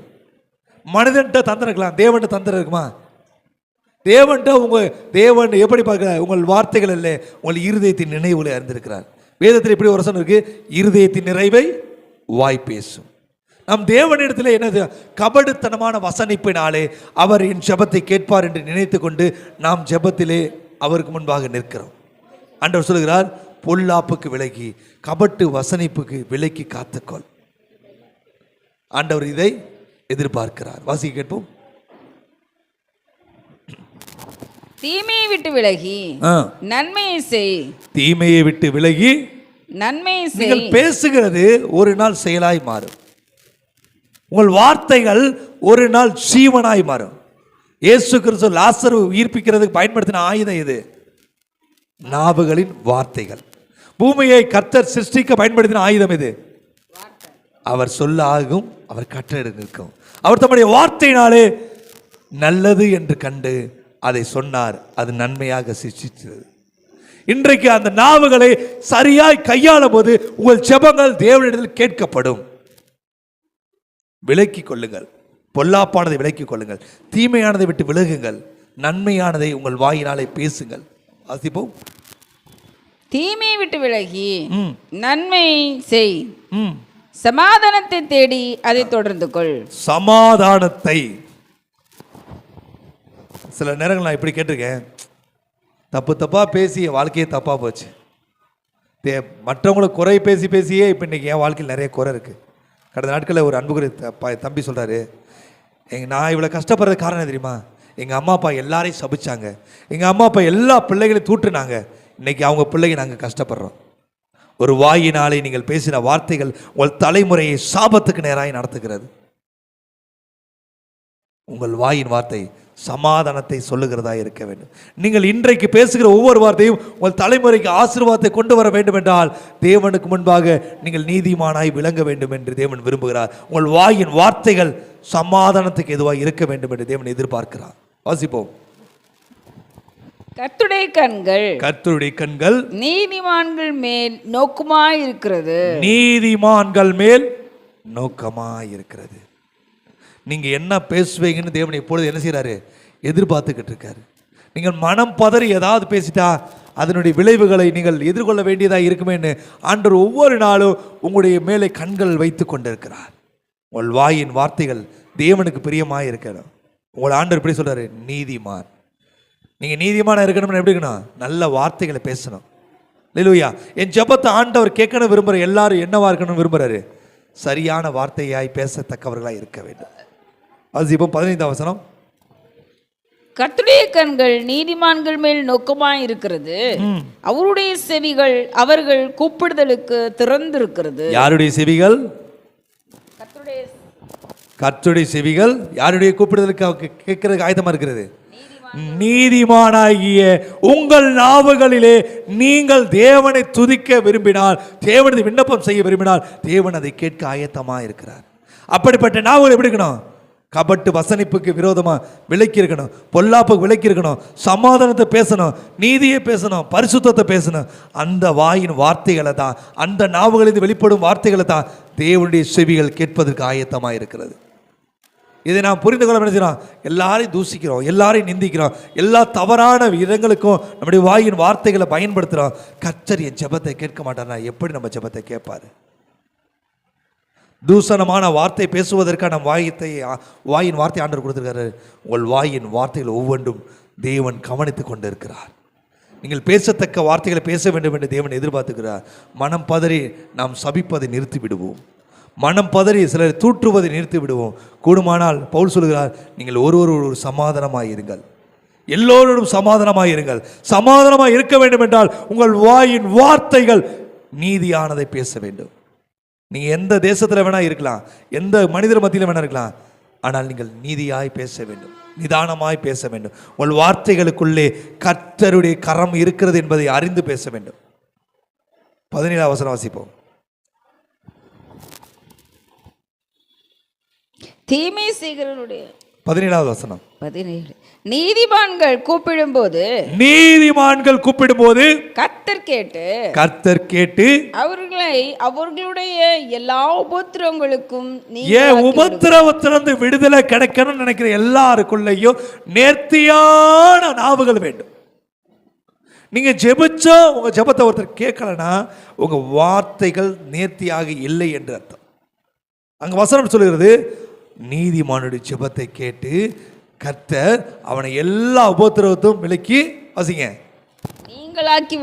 மனிதன்ட்ட தந்திரம் இருக்கலாம், தேவன்ட்ட தந்திரம் இருக்குமா? தேவன்ட்ட தேவன் எப்படி பார்க்கிறார்? உங்கள் வார்த்தைகள் இல்லை, உங்கள் இருதயத்தின் நினைவுகளை அறிந்திருக்கிறார். வேதத்தில் இப்படி ஒரு வசனம் இருக்கு, இருதயத்தின் நிறைவை வாய் பேசும். நம் தேவனிடத்தில் என்னது? கபடுத்தனமான வசனிப்பினாலே அவர் என் ஜெபத்தை கேட்பார் என்று நினைத்து கொண்டு நாம் ஜெபத்திலே அவருக்கு முன்பாக நிற்கிறோம். ஆண்டவர் சொல்கிறார், பொல்லாப்புக்கு விலகி கபட்டு வசனிப்புக்கு விலக்கி காத்துக்கொள். ஆண்டவர் இதை எதிர்பார்க்கிறார். வாசிக்க கேட்போம். தீமையை விட்டு விலகி நன்மையை செய். தீமையை விட்டு விலகி நன்மையை செய். நீங்கள் பேசுகிறது ஒரு நாள் செயலாய் மாறும். உங்கள் வார்த்தைகள் ஒரு நாள் ஜீவனாய் மாறும். இயேசு கிறிஸ்து லாசரு உயிர்ப்பிக்கிறதுக்கு பயன்படுத்தின ஆயுதம் இது, நாவுகளின் வார்த்தைகள். பூமியை கர்த்தர் சிருஷ்டிக்க பயன்படுத்தின ஆயுதம் இது. அவர் சொல்ல ஆகும், அவர் கட்டளை நிற்கும். அவர் தம்முடைய வார்த்தையினாலே நல்லது என்று கண்டு அதை சொன்னார், அது நன்மையாக சிருஷ்டித்தது. இன்றைக்கு அந்த நாவுகளை சரியாய் கையாளும் போது உங்கள் ஜெபங்கள் தேவனிடத்தில் கேட்கப்படும். விலக்கிக் கொள்ளுங்கள், பொல்லாப்பானதை விலக்கிக் கொள்ளுங்கள், தீமையானதை விட்டு விலகுங்கள், நன்மையானதை உங்கள் வாயினாலே பேசுங்கள். வாசிப்போம். தீமையை விட்டு விலகி நன்மையை செய். சமாதானத்தை தேடி அதை தொடர்ந்து கொள். சமாதானத்தை சில நேரங்கள் நான் இப்படி கேட்டிருக்கேன், தப்பா பேசி என் வாழ்க்கையே தப்பா போச்சு. மற்றவங்களை குறை பேசி பேசியே இப்போ இன்னைக்கு என் வாழ்க்கையில் நிறைய குறை இருக்கு. கடந்த நாட்களில் ஒரு அன்புக்குரிய தம்பி சொல்றாரு, நான் இவ்வளோ கஷ்டப்படுறது காரணம் தெரியுமா? எங்கள் அம்மா அப்பா எல்லாரையும் சபிச்சாங்க, எங்கள் அம்மா அப்பா எல்லா பிள்ளைகளையும் தூற்றுனாங்க, இன்னைக்கு அவங்க பிள்ளைங்க நாங்கள் கஷ்டப்படுறோம். ஒரு வாயினாலே நீங்கள் பேசின வார்த்தைகள் உங்கள் தலைமுறையை சாபத்துக்கு நேராக நடத்துகிறது. உங்கள் வாயின் வார்த்தை சமாதானத்தை சொல்லுகிறதா இருக்க வேண்டும். நீங்கள் இன்றைக்கு பேசுகிற ஒவ்வொரு வார்த்தையும் உங்கள் தலைமுறைக்கு ஆசீர்வாதத்தை கொண்டு வர வேண்டும் என்றால் தேவனுக்கு முன்பாக நீங்கள் நீதிமானாய் விளங்க வேண்டும் என்று தேவன் விரும்புகிறார். உங்கள் வாயின் வார்த்தைகள் சமாதானத்துக்கு எதுவாக இருக்க வேண்டும் என்று தேவன் எதிர்பார்க்கிறார். வாசிப்போம். கர்த்தருடைய கண்கள் நீதிமான்கள் மேல் நோக்கமாய் இருக்கிறது. நீதிமான்கள் மேல் நோக்கமாய் இருக்கிறது. நீங்க என்ன பேசுவீங்கன்னு தேவன் எப்பொழுது என்ன செய்யறாரு? எதிர்பார்த்துக்கிட்டு இருக்காரு. நீங்கள் மனம் பதறி ஏதாவது பேசிட்டா அதனுடைய விளைவுகளை நீங்கள் எதிர்கொள்ள வேண்டியதாக இருக்குமேன்னு ஆண்டவர் ஒவ்வொரு நாளும் உங்களுடைய மேலே கண்கள் வைத்து கொண்டிருக்கிறார். உங்கள் வாயின் வார்த்தைகள் தேவனுக்கு பிரியமாக இருக்கணும். உங்கள் ஆண்டவர் இப்படி சொல்றாரு, நீதிமான். நீங்கள் நீதிமான இருக்கணும்னு எப்படி இருக்கணும்? நல்ல வார்த்தைகளை பேசணும். இல்லையா? என் ஜெபத்தை ஆண்டவர் கேட்கணும் விரும்புகிற எல்லாரும் என்னவா இருக்கணும்னு விரும்புகிறாரு? சரியான வார்த்தையாய் பேசத்தக்கவர்களாக இருக்க வேண்டும். வாசிப்போம் 15ஆம் வசனம். கர்த்தருடைய கண்கள் நீதிமான்கள் மேல் நோக்கமாய் இருக்கிறது, அவருடைய செவிகள் அவர்கள் கூப்பிடுதலுக்கு திறந்திருக்கிறது. யாருடைய செவிகள்? கர்த்தருடைய செவிகள் யாருடைய கூப்பிடுதலுக்கு கேட்கறதுக்கு ஆயத்தமா இருக்கிறது? நீதிமானாகிய உங்கள் நாவுகளிலே நீங்கள் தேவனை துதிக்க விரும்பினால், தேவனை விண்ணப்பம் செய்ய விரும்பினால் தேவன் அதை கேட்க ஆயத்தமா இருக்கிறார். அப்படிப்பட்ட நாவுகள் எப்படி இருக்கணும்? கபட்டு வசனிப்புக்கு விரோதமா விலக்கி இருக்கணும், பொல்லாப்புக்கு விலக்கி இருக்கணும், சமாதானத்தை பேசணும், நீதியை பேசணும், பரிசுத்தத்தை பேசணும். அந்த வாயின் வார்த்தைகளை தான், அந்த நாவுகளிலிருந்து வெளிப்படும் வார்த்தைகளை தான் தேவனுடைய செவிகள் கேட்பதற்கு ஆயத்தமா இருக்கிறது. இதை நாம் புரிந்து கொள்ள நினைக்கிறோம். எல்லாரையும் தூசிக்கிறோம், எல்லாரையும் நிந்திக்கிறோம், எல்லா தவறான இடங்களுக்கும் நம்முடைய வாயின் வார்த்தைகளை பயன்படுத்துகிறோம். கர்த்தர் என் ஜெபத்தை கேட்க மாட்டார்னா எப்படி நம்ம ஜெபத்தை கேட்பாரு? தூசணமான வார்த்தை பேசுவதற்கான வாயின் வார்த்தை ஆண்டவர் கொடுத்திருக்காரு. உங்கள் வாயின் வார்த்தைகள் ஒவ்வொன்றும் தேவன் கவனித்துக் கொண்டு இருக்கிறார். நீங்கள் பேசத்தக்க வார்த்தைகளை பேச வேண்டும் என்று தேவன் எதிர்பார்த்துக்கிறார். மனம் பதறி நாம் சபிப்பதை நிறுத்தி விடுவோம். மனம் பதறி சிலர் தூற்றுவதை நிறுத்தி விடுவோம். கூடுமானால் பவுல் சொல்கிறார், நீங்கள் ஒரு சமாதானமாய் இருங்கள், எல்லோரோடும் சமாதானமாய் இருங்கள். சமாதானமாய் இருக்க வேண்டும் என்றால் உங்கள் வாயின் வார்த்தைகள் நீதியானதை பேச வேண்டும். நீங்கள் எந்த தேசத்தில் வேணா இருக்கலாம், எந்த மனிதர் மத்தியில் வேணா இருக்கலாம், ஆனால் நீங்கள் நீதியாய் பேச வேண்டும், நிதானமாய் பேச வேண்டும். உங்கள் வார்த்தைகளுக்குள்ளே கர்த்தருடைய கரம் இருக்கிறது என்பதை அறிந்து பேச வேண்டும். 17ஆம் வசனம் வாசிப்போம். தீமை செய்கிறவருடைய 17ஆவது வசனம். 17 நீதிமான்கள் கூப்பிடும்போது நீதிமான்கள் கூப்பிடும்போது கர்த்தர் கேட்டு அவர்களுடைய எல்லா உபத்திரவங்களுக்கும் ஏன் உபத்திரவத்திலிருந்து விடுதலை கிடைக்கணும்னு நினைக்கிற எல்லாருக்குள்ளேயும் நேர்த்தியான நாவுகள் வேண்டும். நீங்க ஜெபிச்சா உங்க ஜெபத்தை ஒருத்தர் கேட்கலன்னா உங்க வார்த்தைகள் நேர்த்தியாக இல்லை என்று அர்த்தம். அங்க வசனம் சொல்லுகிறது, நீதிமானுடைய ஜெபத்தை கேட்டு கர்த்தர் அவனை எல்லா உபத்திரவத்தையும் விலக்கி வசிங்க நீங்களாக்கி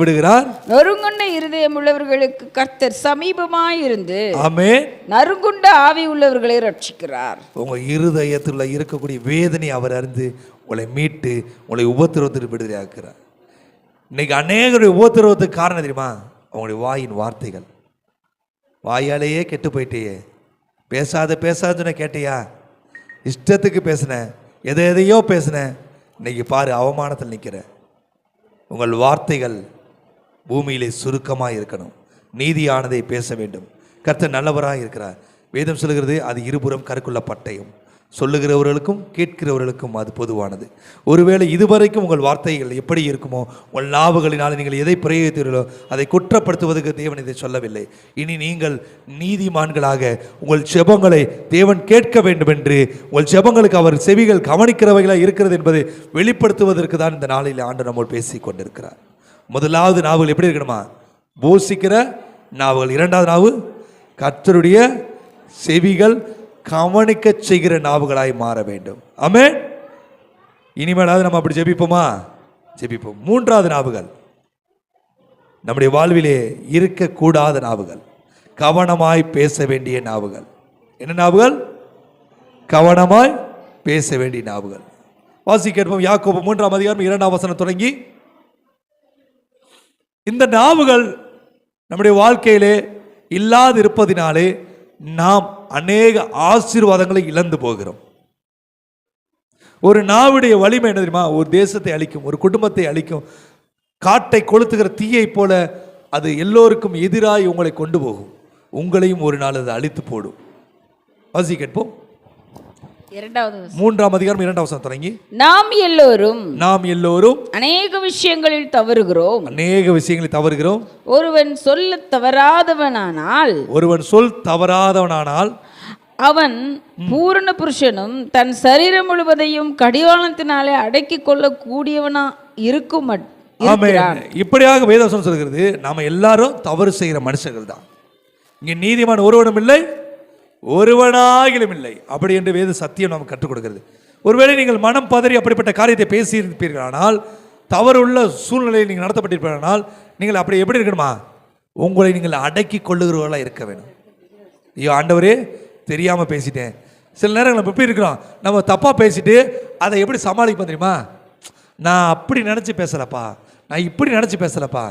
விடுகிறார். நறுங்குண்ட இருதயம் உள்ளவர்களுக்கு கர்த்தர் சமீபமாயிருந்து ஆமென், நறுங்குண்ட ஆவி உள்ளவர்களை ரட்சிக்கிறார். உங்க இருதயத்தில் இருக்கக்கூடிய வேதனை அவர் அறிந்து உங்களை மீட்டு உங்களை உபத்திரவத்திற்கு விடுதலை ஆக்குறார். இன்னைக்கு அநேகருடைய உபத்திரவத்துக்கு காரணம் தெரியுமா? அவங்களுடைய வாயின் வார்த்தைகள். வாயாலேயே கெட்டு போயிட்டேயே, பேசாதுன்னு கேட்டியா, இஷ்டத்துக்கு பேசினேன், எதையோ பேசினேன், இன்னைக்கு பாரு அவமானத்தில் நிற்கிற. உங்கள் வார்த்தைகள் பூமியிலே சுருக்கமாக இருக்கணும், நீதியானதை பேச வேண்டும். கர்த்தர் நல்லவராக இருக்கிறார். வேதம் சொல்லுகிறது, அது இருபுறம் கருக்குள்ள பட்டயம், சொல்லுகிறவர்களுக்கும் கேட்கிறவர்களுக்கும் அது பொதுவானது. ஒருவேளை இதுவரைக்கும் உங்கள் வார்த்தைகள் எப்படி இருக்குமோ, உங்கள் நாவுகளினால் நீங்கள் எதை பிரயோகித்தீர்களோ அதை குற்றப்படுத்துவதற்கு தேவன் இதை சொல்லவில்லை. இனி நீங்கள் நீதிமான்களாக உங்கள் ஜெபங்களை தேவன் கேட்க வேண்டும் என்று, உங்கள் ஜெபங்களுக்கு அவர் செவிகள் கவனிக்கிறவைகளாக இருக்கிறது என்பதை வெளிப்படுத்துவதற்கு தான் இந்த நாளில் ஆண்டு நம்மோடு பேசி கொண்டிருக்கிறார். முதலாவது நாவுகள் எப்படி இருக்கணுமா? போஷிக்கிற நாவுகள். இரண்டாவது நாவு கர்த்தருடைய செவிகள் கவனிக்க செய்கிற நாவுகளாய் மாற வேண்டும். ஆமென். இனிமேலாவது நம்ம அப்படி ஜெபிப்போமா? ஜெபிப்போம். மூன்றாவது நாவுகள் நம்முடைய வாழ்விலே இருக்கக்கூடாத நாவுகள், கவனமாய் பேச வேண்டிய நாவுகள். என்ன நாவுகள்? கவனமாய் பேச வேண்டிய நாவுகள். வாசிக்க கேட்போம். யாக்கோபு 3ஆம் அதிகாரம் 2ஆம் வசனம் தொடங்கி. இந்த நாவுகள் நம்முடைய வாழ்க்கையிலே இல்லாது இருப்பதினாலே நாம் அநேக ஆசீர்வாதங்களை இழந்து போகிறோம். ஒரு நாவுடைய வலிமை என்ன தெரியுமா? ஒரு தேசத்தை அழிக்கும், ஒரு குடும்பத்தை அழிக்கும். காட்டை கொளுத்துகிற தீயை போல அது எல்லோருக்கும் எதிராய் உங்களை கொண்டு போகும். உங்களையும் ஒரு நாள் அது அழித்து போடும். வாசி கேட்போம். 3ஆம் அதிகாரம் 2ஆம் வசனம் தொடங்கி. நாம் எல்லோரும் அநேக விஷயங்களில் தவறுகிறோம். ஒருவன் சொல் தவறாதவனானால் அவன் பூரண புருஷனும் தன் சரீரம் முழுவதையும் கடிவாளத்தினாலே அடக்கி கொள்ள கூடியவனா இருக்கும். இப்படியாக வேதவசனம் சொல்கிறது, நாம எல்லாரும் தவறு செய்கிற மனுஷர்கள் தான். இங்க நீதிமான் ஒருவனும் இல்லை, ஒருவனாகிலும் இல்லை. அப்படி என்று வேத சத்தியம் நமக்கு கற்றுக் கொடுக்கிறது. ஒருவேளை நீங்கள் மனம் பதறி அப்படிப்பட்ட காரியத்தை பேசியிருப்பீர்களானால், தவறுள்ள சூழ்நிலையில் நீங்கள் நடத்தப்பட்டிருப்பீர்களானால், நீங்கள் அப்படி எப்படி இருக்கணுமா? உங்களை நீங்கள் அடக்கி கொள்ளுகிறவர்களாக இருக்க வேணும். ஐயோ ஆண்டவரே, தெரியாமல் பேசிட்டேன். சில நேரங்கள் நம்ம எப்படி இருக்கிறோம், நம்ம தப்பாக பேசிட்டு அதை எப்படி சமாளிப்போம் தெரியுமா? நான் அப்படி நினச்சி பேசலப்பா, நான் இப்படி நினச்சி பேசலப்பா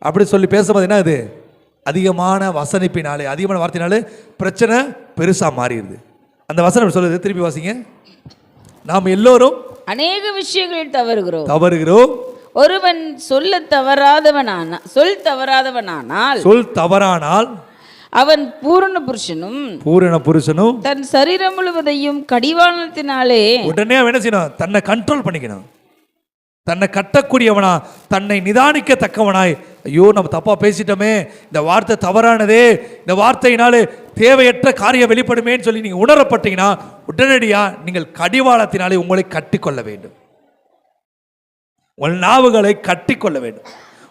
அப்படி சொல்லி பேசும்போது என்ன, அது அதிகமான வசனிப்பினாலே, அதிகமான வார்த்தையினாலே பிரச்சனை பெருசாக மாறிடுது. அந்த வசனம் சொல்லுது, திருப்பி வாசிங்க. நாம் எல்லோரும் அநேக விஷயங்களில் தவறுகிறோம். ஒருவன் சொல் தவறாதவனானால் அவன் பூரண புருஷனும் தன் சரீரம் முழுவதையும் கடிவாளத்தினாலே. உடனே என்ன செய்யணும்? தன்னை கண்ட்ரோல் பண்ணிக்கணும். தன்னை கட்டக்கூடியவனா, தன்னை நிதானிக்கத்தக்கவனாய், ஐயோ நம்ம தப்பா பேசிட்டோமே, இந்த வார்த்தை தவறானதே, இந்த வார்த்தையினாலே தேவையற்ற காரியம் வெளிப்படுமேன்னு சொல்லி நீங்க உணரப்பட்டீங்கன்னா உடனடியா நீங்கள் கடிவாளத்தினாலே உங்களை கட்டிக்கொள்ள வேண்டும். உங்கள் நாவுகளை கட்டிக்கொள்ள வேண்டும்,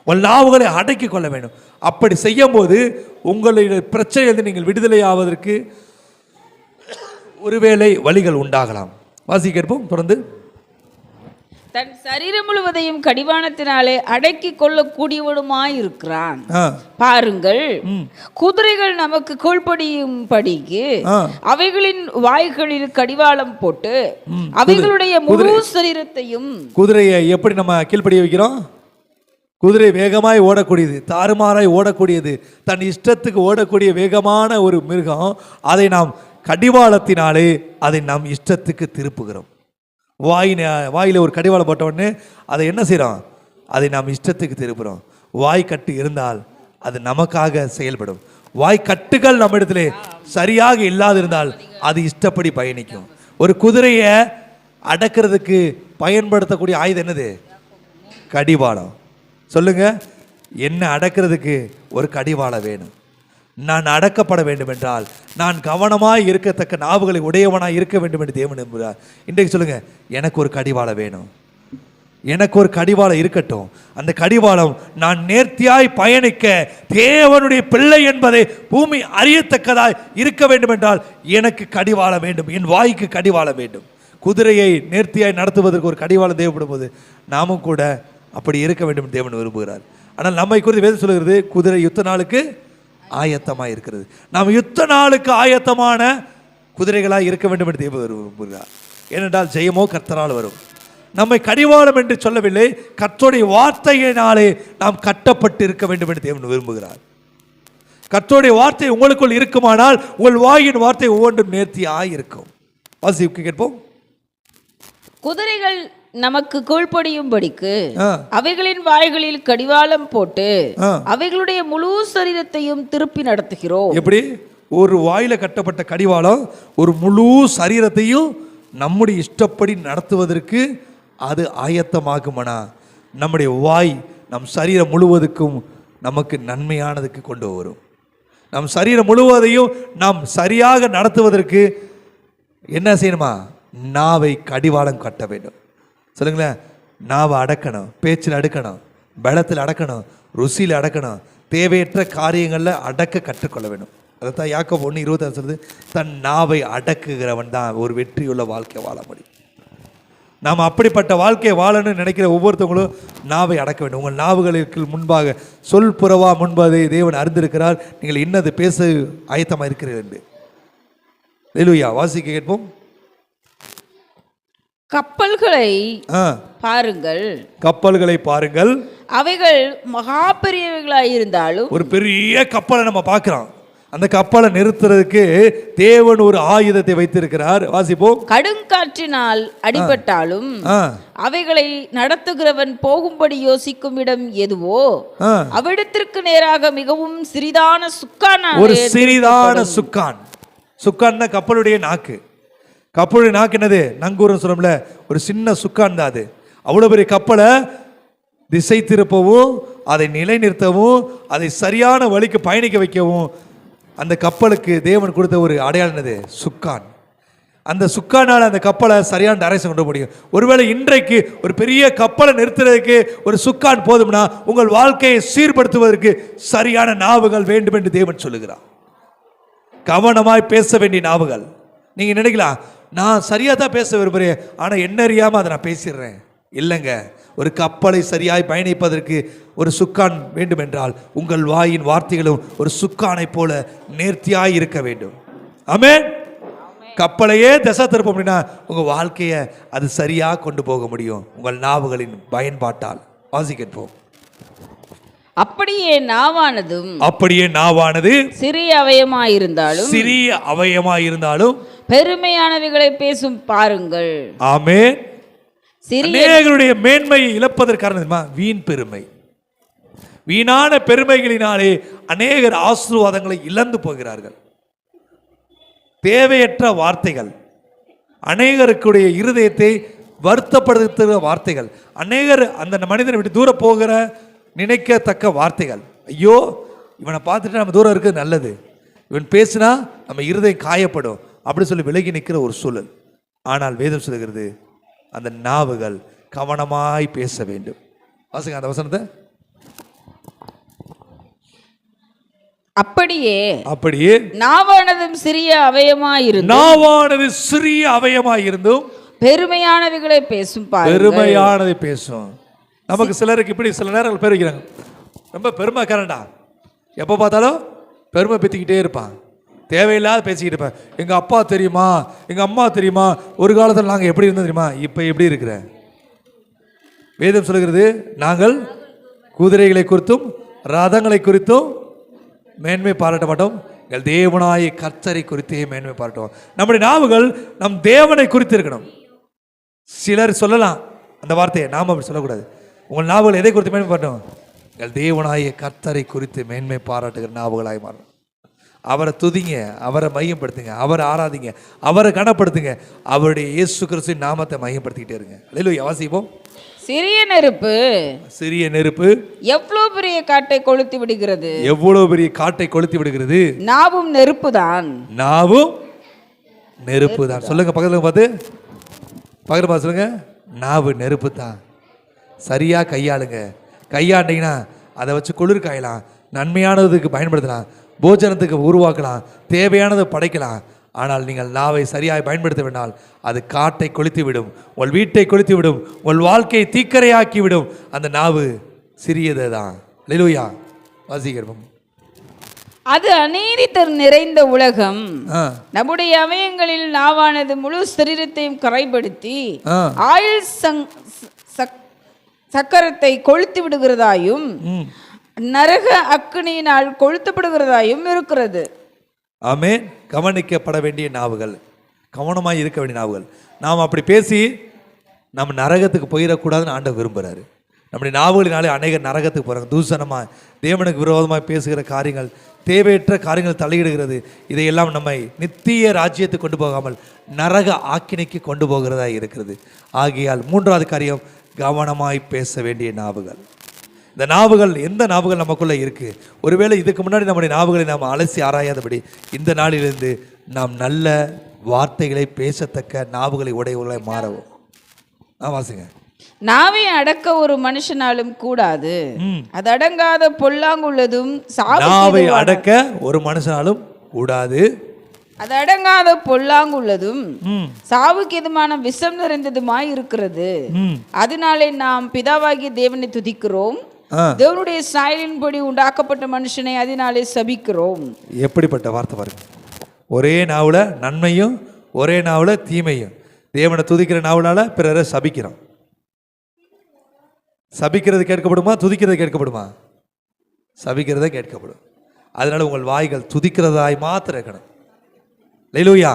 உங்கள் நாவுகளை அடக்கி கொள்ள வேண்டும். அப்படி செய்யும் போது உங்களுடைய பிரச்சனையிலிருந்து நீங்கள் விடுதலை ஆவதற்கு ஒருவேளை வழிகள் உண்டாகலாம். வாசி கேட்போம் தொடர்ந்து. தன் சரீரம் முழுவதையும் கடிவாளத்தினாலே அடக்கி கொள்ளக்கூடியவனுமாய் இருக்கிறான். பாருங்கள், குதிரைகள் நமக்கு கீழ்ப்படியும்படிக்கு அவைகளின் வாய்களில் கடிவாளம் போட்டு அவைகளுடைய முழு சரீரத்தையும். குதிரையை எப்படி நம்ம கீழ்ப்படிய வைக்கிறோம்? குதிரை வேகமாய் ஓடக்கூடியது, தாறுமாறாய் ஓடக்கூடியது, தன் இஷ்டத்துக்கு ஓடக்கூடிய வேகமான ஒரு மிருகம். அதை நாம் கடிவாளத்தினாலே அதை நாம் இஷ்டத்துக்கு திருப்புகிறோம். வாயில் ஒரு கடிவாளம் போட்ட உடனே அதை என்ன செய்கிறோம்? அதை நாம் இஷ்டத்துக்கு திருப்புகிறோம். வாய் கட்டு இருந்தால் அது நமக்காக செயல்படும். வாய் கட்டுகள் நம்ம இடத்துல சரியாக இல்லாதிருந்தால் அது இஷ்டப்படி பயணிக்கும். ஒரு குதிரையை அடக்கிறதுக்கு பயன்படுத்தக்கூடிய ஆயுதம் என்னது? கடிவாளம். சொல்லுங்க, என்ன அடக்கிறதுக்கு ஒரு கடிவாளம் வேணும். நான் அடக்கப்பட வேண்டும் என்றால் நான் கவனமாய் இருக்கத்தக்க நாவுகளை உடையவனாய் இருக்க வேண்டும் என்று தேவன் நம்புகிறார். இன்றைக்கு சொல்லுங்க, எனக்கு ஒரு கடிவாளம் வேணும், எனக்கு ஒரு கடிவாளம் இருக்கட்டும். அந்த கடிவாளம் நான் நேர்த்தியாய் பயணிக்க தேவனுடைய பிள்ளை என்பதை பூமி அறியத்தக்கதாய் இருக்க வேண்டும் என்றால் எனக்கு கடிவாளம் வேண்டும், என் வாய்க்கு கடிவாளம் வேண்டும். குதிரையை நேர்த்தியாய் நடத்துவதற்கு ஒரு கடிவாளம் தேவைப்படும் போது நாமும் கூட அப்படி இருக்க வேண்டும் என்று தேவன் விரும்புகிறார். ஆனால் நம்மை குறித்து வேதம் சொல்கிறது, குதிரை யுத்த நாளுக்கு ஆயத்தமாக இருக்கிறது. நாம் யுத்த நாளுக்கு ஆயத்தமான குதிரைகளாக இருக்க வேண்டும் என்று தேவன் விரும்புகிறார். ஏனென்றால் ஜெயமோ கர்த்தரால் வரும். நம்மை கடிவாளம் என்று சொல்லவில்லை, கர்த்தருடைய வார்த்தையினாலே நாம் கட்டப்பட்டு இருக்க வேண்டும் என்று தேவன் விரும்புகிறார். கர்த்தருடைய வார்த்தை உங்களுக்குள் இருக்குமானால் உங்கள் வாயின் வார்த்தை ஒவ்வொன்றும் நேர்த்தியாய் இருக்கும். வாசிக்க கேட்போம். குதிரைகள் நமக்கு கீழ்ப்படியும்படிக்கு அவைகளின் வாய்களில் கடிவாளம் போட்டு அவைகளுடைய முழு சரீரத்தையும் திருப்பி நடத்துகிறோம். எப்படி? ஒரு வாயில கட்டப்பட்ட கடிவாளம் ஒரு முழு சரீரத்தையும் நம்முடைய இஷ்டப்படி நடத்துவதற்கு அது ஆயத்தமாகுமனா, நம்முடைய வாய் நம் சரீரம் முழுவதுக்கும் நமக்கு நன்மையானதுக்கு கொண்டு வரும். நம் சரீரம் முழுவதையும் நாம் சரியாக நடத்துவதற்கு என்ன செய்யணுமா? நாவை கடிவாளம் கட்ட வேண்டும். சொல்லுங்களேன், நாவை அடக்கணும், பேச்சில் அடக்கணும், பலத்தில் அடக்கணும், ருசியில் அடக்கணும், தேவையற்ற காரியங்களில் அடக்க கற்றுக்கொள்ள வேண்டும். அதைத்தான் யாக்கோபு 1:26 சொல்லுது, தன் நாவை அடக்குகிறவன் தான் ஒரு வெற்றியுள்ள வாழ்க்கை வாழ முடியும். நாம் அப்படிப்பட்ட வாழ்க்கையை வாழணும்னு நினைக்கிற ஒவ்வொருத்தவங்களும் நாவை அடக்க வேண்டும். உங்கள் நாவுகளுக்கு முன்பாக சொல் புறவா முன்பதை தேவன் அறிந்திருக்கிறார். நீங்கள் இன்னது பேச ஆயத்தமாக இருக்கிறீர்கள் என்று. ஹல்லேலூயா. வாசிக்க கேட்போம். கப்பல்களை பாருங்கள், கப்பல்களை பாருங்கள், அவைகள் மகா பெரியவைகளாய் இருந்தாலும். ஒரு பெரிய கப்பலை நம்ம பார்க்கிறோம். அந்த கப்பலை நிறுத்துறதுக்கு தேவன் ஒரு ஆயுதத்தை வைத்திருக்கிறார். வாசிப்போம். கடுங்காற்றினால் அடிபட்டாலும் அவைகளை நடத்துகிறவன் போகும்படி யோசிக்கும் இடம் எதுவோ அவ்விடத்திற்கு நேராக மிகவும் சிறிதான சுக்கான், ஒரு சிறிதான சுக்கான். சுக்கான்னா கப்பலுடைய நாக்கு. கப்பலுடைய நாக்கு என்னது? நங்கூரம் சொல்லும்ல, ஒரு சின்ன சுக்கான் தான் அது. அவ்வளோ பெரிய கப்பலை திசை திருப்பவும், அதை நிலைநிறுத்தவும், அதை சரியான வழிக்கு பயணிக்க வைக்கவும் அந்த கப்பலுக்கு தேவன் கொடுத்த ஒரு அடையாளம் என்னது? சுக்கான். அந்த சுக்கானால் அந்த கப்பலை சரியான டைரக்ஷன் கொண்டு முடியும். ஒருவேளை இன்றைக்கு ஒரு பெரிய கப்பலை நிறுத்துறதுக்கு ஒரு சுக்கான் போதும்னா உங்கள் வாழ்க்கையை சீர்படுத்துவதற்கு சரியான நாவுகள் வேண்டும் என்று தேவன் சொல்லுகிறார். கவனமாய் பேச வேண்டிய நாவுகள். நீங்க நினைக்கலாம், நான் சரியா தான் பேச விரும்புகிறேன், ஆனால் என்ன அறியாம அதை நான் பேசிடுறேன். இல்லைங்க, ஒரு கப்பலை சரியாய் பயணிப்பதற்கு ஒரு சுக்கான் வேண்டும் என்றால் உங்கள் வாயின் வார்த்தைகளும் ஒரு சுக்கானை போல நேர்த்தியாய் இருக்க வேண்டும். ஆமென். கப்பலையே திசை திருப்ப அப்படின்னா உங்க வாழ்க்கையை அது சரியா கொண்டு போக முடியும் உங்கள் நாவுகளின் பயன்பாட்டால். வாசிக்கப்போம். அப்படியே நாவானது சிறிய அவயமாயிருந்தாலும் பெருமையானவைகளை பேசும் பாருங்கள். ஆமென். அநேகருடைய மேன்மையை இழப்பதற்கான வீண் பெருமை, வீணான பெருமைகளினாலே அநேகர் ஆசீர்வாதங்களை இழந்து போகிறார்கள். தேவையற்ற வார்த்தைகள், அநேகருக்குடைய இருதயத்தை வருத்தப்படுத்துகிற வார்த்தைகள், அநேகர் அந்த மனிதனை விட்டு தூர போகிற நினைக்கத்தக்க வார்த்தைகள். ஐயோ, இவனை பார்த்துட்டு நம்ம தூரம் இருக்கிறது நல்லது, இவன் பேசினா நம்ம இருதயம் காயப்படும் அப்படி சொல்லி விலகி நிற்கிற ஒரு சூழல். ஆனால் வேதம் சொல்லுகிறது, அந்த நாவுகள் கவனமாய் பேச வேண்டும். வாசிங்க அந்த வசனத்தை. அப்படியே நாவானதும் சிறிய அவயமாயிருந்தும் பெருமையானவைகளை பேசும். பெருமையானதை பேசும். நமக்கு சிலருக்கு இப்படி சில நேரங்கள் பேர் வைக்கிறாங்க, ரொம்ப பெருமைக்காரன்டா, எப்போ பார்த்தாலும் பெருமை பித்திக்கிட்டே இருப்பான், தேவையில்லாத பேசிக்கிட்டு இருப்பேன். எங்கள் அப்பா தெரியுமா, எங்கள் அம்மா தெரியுமா, ஒரு காலத்தில் நாங்கள் எப்படி இருந்தோம் தெரியுமா, இப்போ எப்படி இருக்கிற. வேதம் சொல்கிறது, நாங்கள் குதிரைகளை குறித்தும் ரதங்களை குறித்தும் மேன்மை பாராட்ட மாட்டோம், எங்கள் தேவனாய கர்த்தரை குறித்தே மேன்மை பாராட்டுவோம். நம்முடைய நாவுகள் நம் தேவனை குறித்து இருக்கணும். சிலர் சொல்லலாம் அந்த வார்த்தையை, நாம் அப்படி சொல்லக்கூடாது. உங்கள் நாவுகள் எதை குறித்து மேன்மை பாராட்டும்? எங்கள் தேவனாய கர்த்தரை குறித்து மேன்மை பாராட்டுகிற நாவுகளாய் மாறணும். அவரை துதிங்க, அவரை மையப்படுத்துங்க, அவரை ஆராதிங்க, அவரை கனப்படுத்துங்க, அவருடைய இயேசு கிறிஸ்துவின் நாமத்தை மையப்படுத்திக்கிட்டே இருங்க. அல்லேலூயா. வாசிப்போம். சிறிய நெருப்பு சிறிய நெருப்பு எவ்வளவு பெரிய காட்டை கொளுத்தி விடுகிறது. எவ்வளவு பெரிய காட்டை கொளுத்தி விடுகிறது. நாவும் நெருப்புதான். நாவும் நெருப்பு தான். சொல்லுங்க பக்கத்துல பார்த்து, பக்கத்துல பார்த்து சொல்லுங்க. நாவு நெருப்பு தான். சரியா கையாளுங்க. கையாண்டிங்கன்னா அதை வச்சு குளிர் காயலாம், நன்மையானதுக்கு பயன்படுத்தலாம், போஜனத்துக்கு உருவாக்கலாம், தேவையானதை படைக்கலாம். ஆனால் நீங்கள் நாவை சரியாக பயன்படுத்த வேண்டால் அது காட்டை கொளுத்தி விடும், உங்கள் வீட்டை கொளுத்தி விடும், உங்கள் வாழ்க்கையை தீக்கரையாக்கி விடும். அந்த நாவு சிறியது தான். அல்லேலூயா. வாசிக்கிறோம். அது அநீதி நிறைந்த உலகம். நம்முடைய அவயங்களில் நாவானது முழு சரீரத்தையும் கரைப்படுத்தி ஆயுள் சக்கரத்தை கொளுத்தி விடுகிறதாயும் நரக அக்னியினால் கொளுத்தப்படுகிறதாயும் இருக்கிறது. ஆமென். கவனிக்கப்பட வேண்டிய நாவுகள், கவனமாக இருக்க வேண்டிய நாவுகள். நாம் அப்படி பேசி நம்ம நரகத்துக்கு போயிடக்கூடாதுன்னு ஆண்டவர் விரும்புகிறாரு. நம்முடைய நாவுகளினாலே அநேக நரகத்துக்கு போகிறாங்க. தூசணமாக தேவனுக்கு விரோதமாக பேசுகிற காரியங்கள், தேவையற்ற காரியங்கள் தலையிடுகிறது. இதையெல்லாம் நம்மை நித்திய ராஜ்யத்துக்கு கொண்டு போகாமல் நரக ஆக்கினைக்கு கொண்டு போகிறதா இருக்கிறது. ஆகையால் மூன்றாவது காரியம், கவனமாய் பேச வேண்டிய நாவுகள். இந்த நாவுகள், எந்த நாவுகள் நமக்குள்ளே இருக்குது? ஒருவேளை இதுக்கு முன்னாடி நம்முடைய நாவுகளை நாம் அலசி ஆராயாதபடி இந்த நாளிலிருந்து நாம் நல்ல வார்த்தைகளை பேசத்தக்க நாவுகளை உடையவர்களை மாறவும். வாசிங்க. நாவை அடக்க ஒரு மனுஷனாலும் கூடாது, அது அடங்காத பொல்லாங்குள்ளதும். நாவை அடக்க ஒரு மனுஷனாலும் கூடாது, அது அடங்காத பொல்லாங்குள்ளதும் சாவுக்கு எதுமான விஷம் நிறைந்ததுமாய் இருக்கிறது. அதனாலே நாம் பிதாவாகிய தேவனை துதிக்கிறோம், தேவனுடைய சாயலின்படி உண்டாக்கப்பட்ட மனுஷனை அதனாலே சபிக்கிறோம். எப்படிப்பட்ட வார்த்தை பாருங்க. ஒரே நாவுல நன்மையும் ஒரே நாவுல தீமையும். தேவனை துதிக்கிற நாவுனால பிறரை சபிக்கிறோம். சபிக்கிறது கேட்கப்படுமா? துதிக்கிறது கேட்கப்படுமா? சபிக்கிறத கேட்கப்படும். அதனால உங்கள் வாய்கள் துதிக்கிறதாய் மாத்திரம் இருக்கணும். அல்லேலூயா.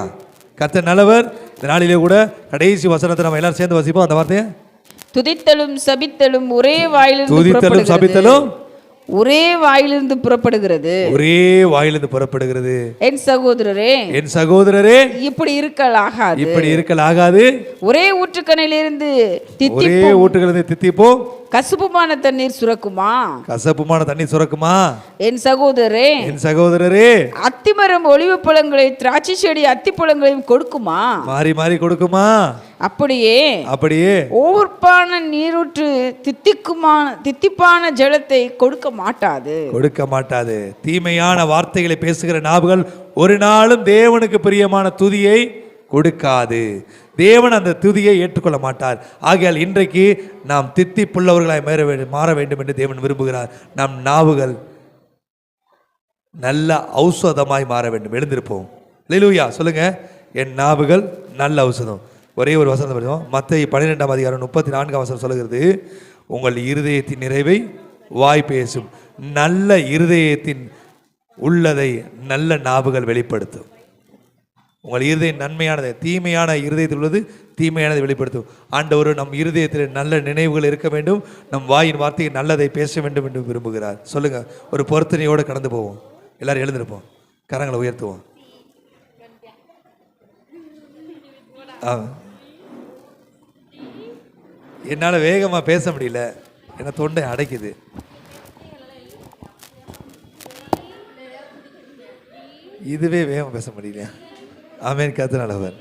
கர்த்தர் நல்லவர். இந்த நாளிலே கூட கடைசி வசனத்தை நம்ம எல்லாரும் சேர்ந்து வாசிப்போம். அந்த வார்த்தையை, துதித்தலும் சபித்தலும் ஒரே வாயிலிருந்து துதித்தலும் சபித்தலும் ஒரே வாயிலிருந்து புறப்படுகிறது. ஒரே வாயிலிருந்து புறப்படுகிறது. என் சகோதரரே, என் சகோதரரே, இப்படி இருக்கலாகாது, இப்படி இருக்கலாகாது. ஒரே ஊற்றுக்கணையிலிருந்து ஒரே ஊற்றுகளிலிருந்து தித்திப்போம் கசப்புமான தண்ணீர் சுரக்குமா? கசப்புமான தண்ணீர் சுரக்குமா? என் சகோதரரே, என் சகோதரரே, அத்திமரம் ஒலிவ பழங்களை திராட்சை செடி அத்தி பழங்களையும் கொடுக்குமா? மாறி மாறி கொடுக்குமா? அப்படியே அப்படியே ஓர்ப்பான நீரூற்று தித்திப்பான ஜலத்தை கொடுக்க மாட்டாது. தீமையான வார்த்தைகளை பேசுகிற நாவுகள் ஒரு நாளும் தேவனுக்கு பிரியமான துதியை கொடுக்காது. தேவன் அந்த துதியை ஏற்றுக்கொள்ள மாட்டார். ஆகையால் இன்றைக்கு நாம் தித்திப்புள்ளவர்களாய் மாற வேண்டும் என்று தேவன் விரும்புகிறார். நம் நாவுகள் நல்ல ஔஷதமாய் மாற வேண்டும். எழுந்திருப்போம். அல்லேலூயா. சொல்லுங்க. என் நாவுகள் நல்ல ஔஷதம். ஒரே ஒரு வசனம் படிப்போம். மத்தேயு 12ஆம் அதிகாரம் 34ஆம் வசனம் சொல்லுகிறது, உங்கள் இருதயத்தின் நிறைவை வாய் பேசும். நல்ல இருதயத்தின் உள்ளதை நல்ல நாவுகள் வெளிப்படுத்தும். உங்கள் இருதயம் நன்மையானது, தீமையான இருதயத்தில் உள்ளது தீமையானதை வெளிப்படுத்தும். ஆண்டவர் நம் இருதயத்தில் நல்ல நினைவுகள் இருக்க வேண்டும், நம் வாயின் வார்த்தையை நல்லதை பேச வேண்டும் என்று விரும்புகிறார். சொல்லுங்க. ஒரு பொருத்தனையோடு கடந்து போவோம். எல்லாரும் எழுந்திருப்போம், கரங்களை உயர்த்துவோம். என்னால் வேகமாக பேச முடியல, ஏன்னா தொண்டை அடைக்குது. இதுவே வேகமாக பேச முடியல. ஆமென். கர்த்தர் நல்லவர்.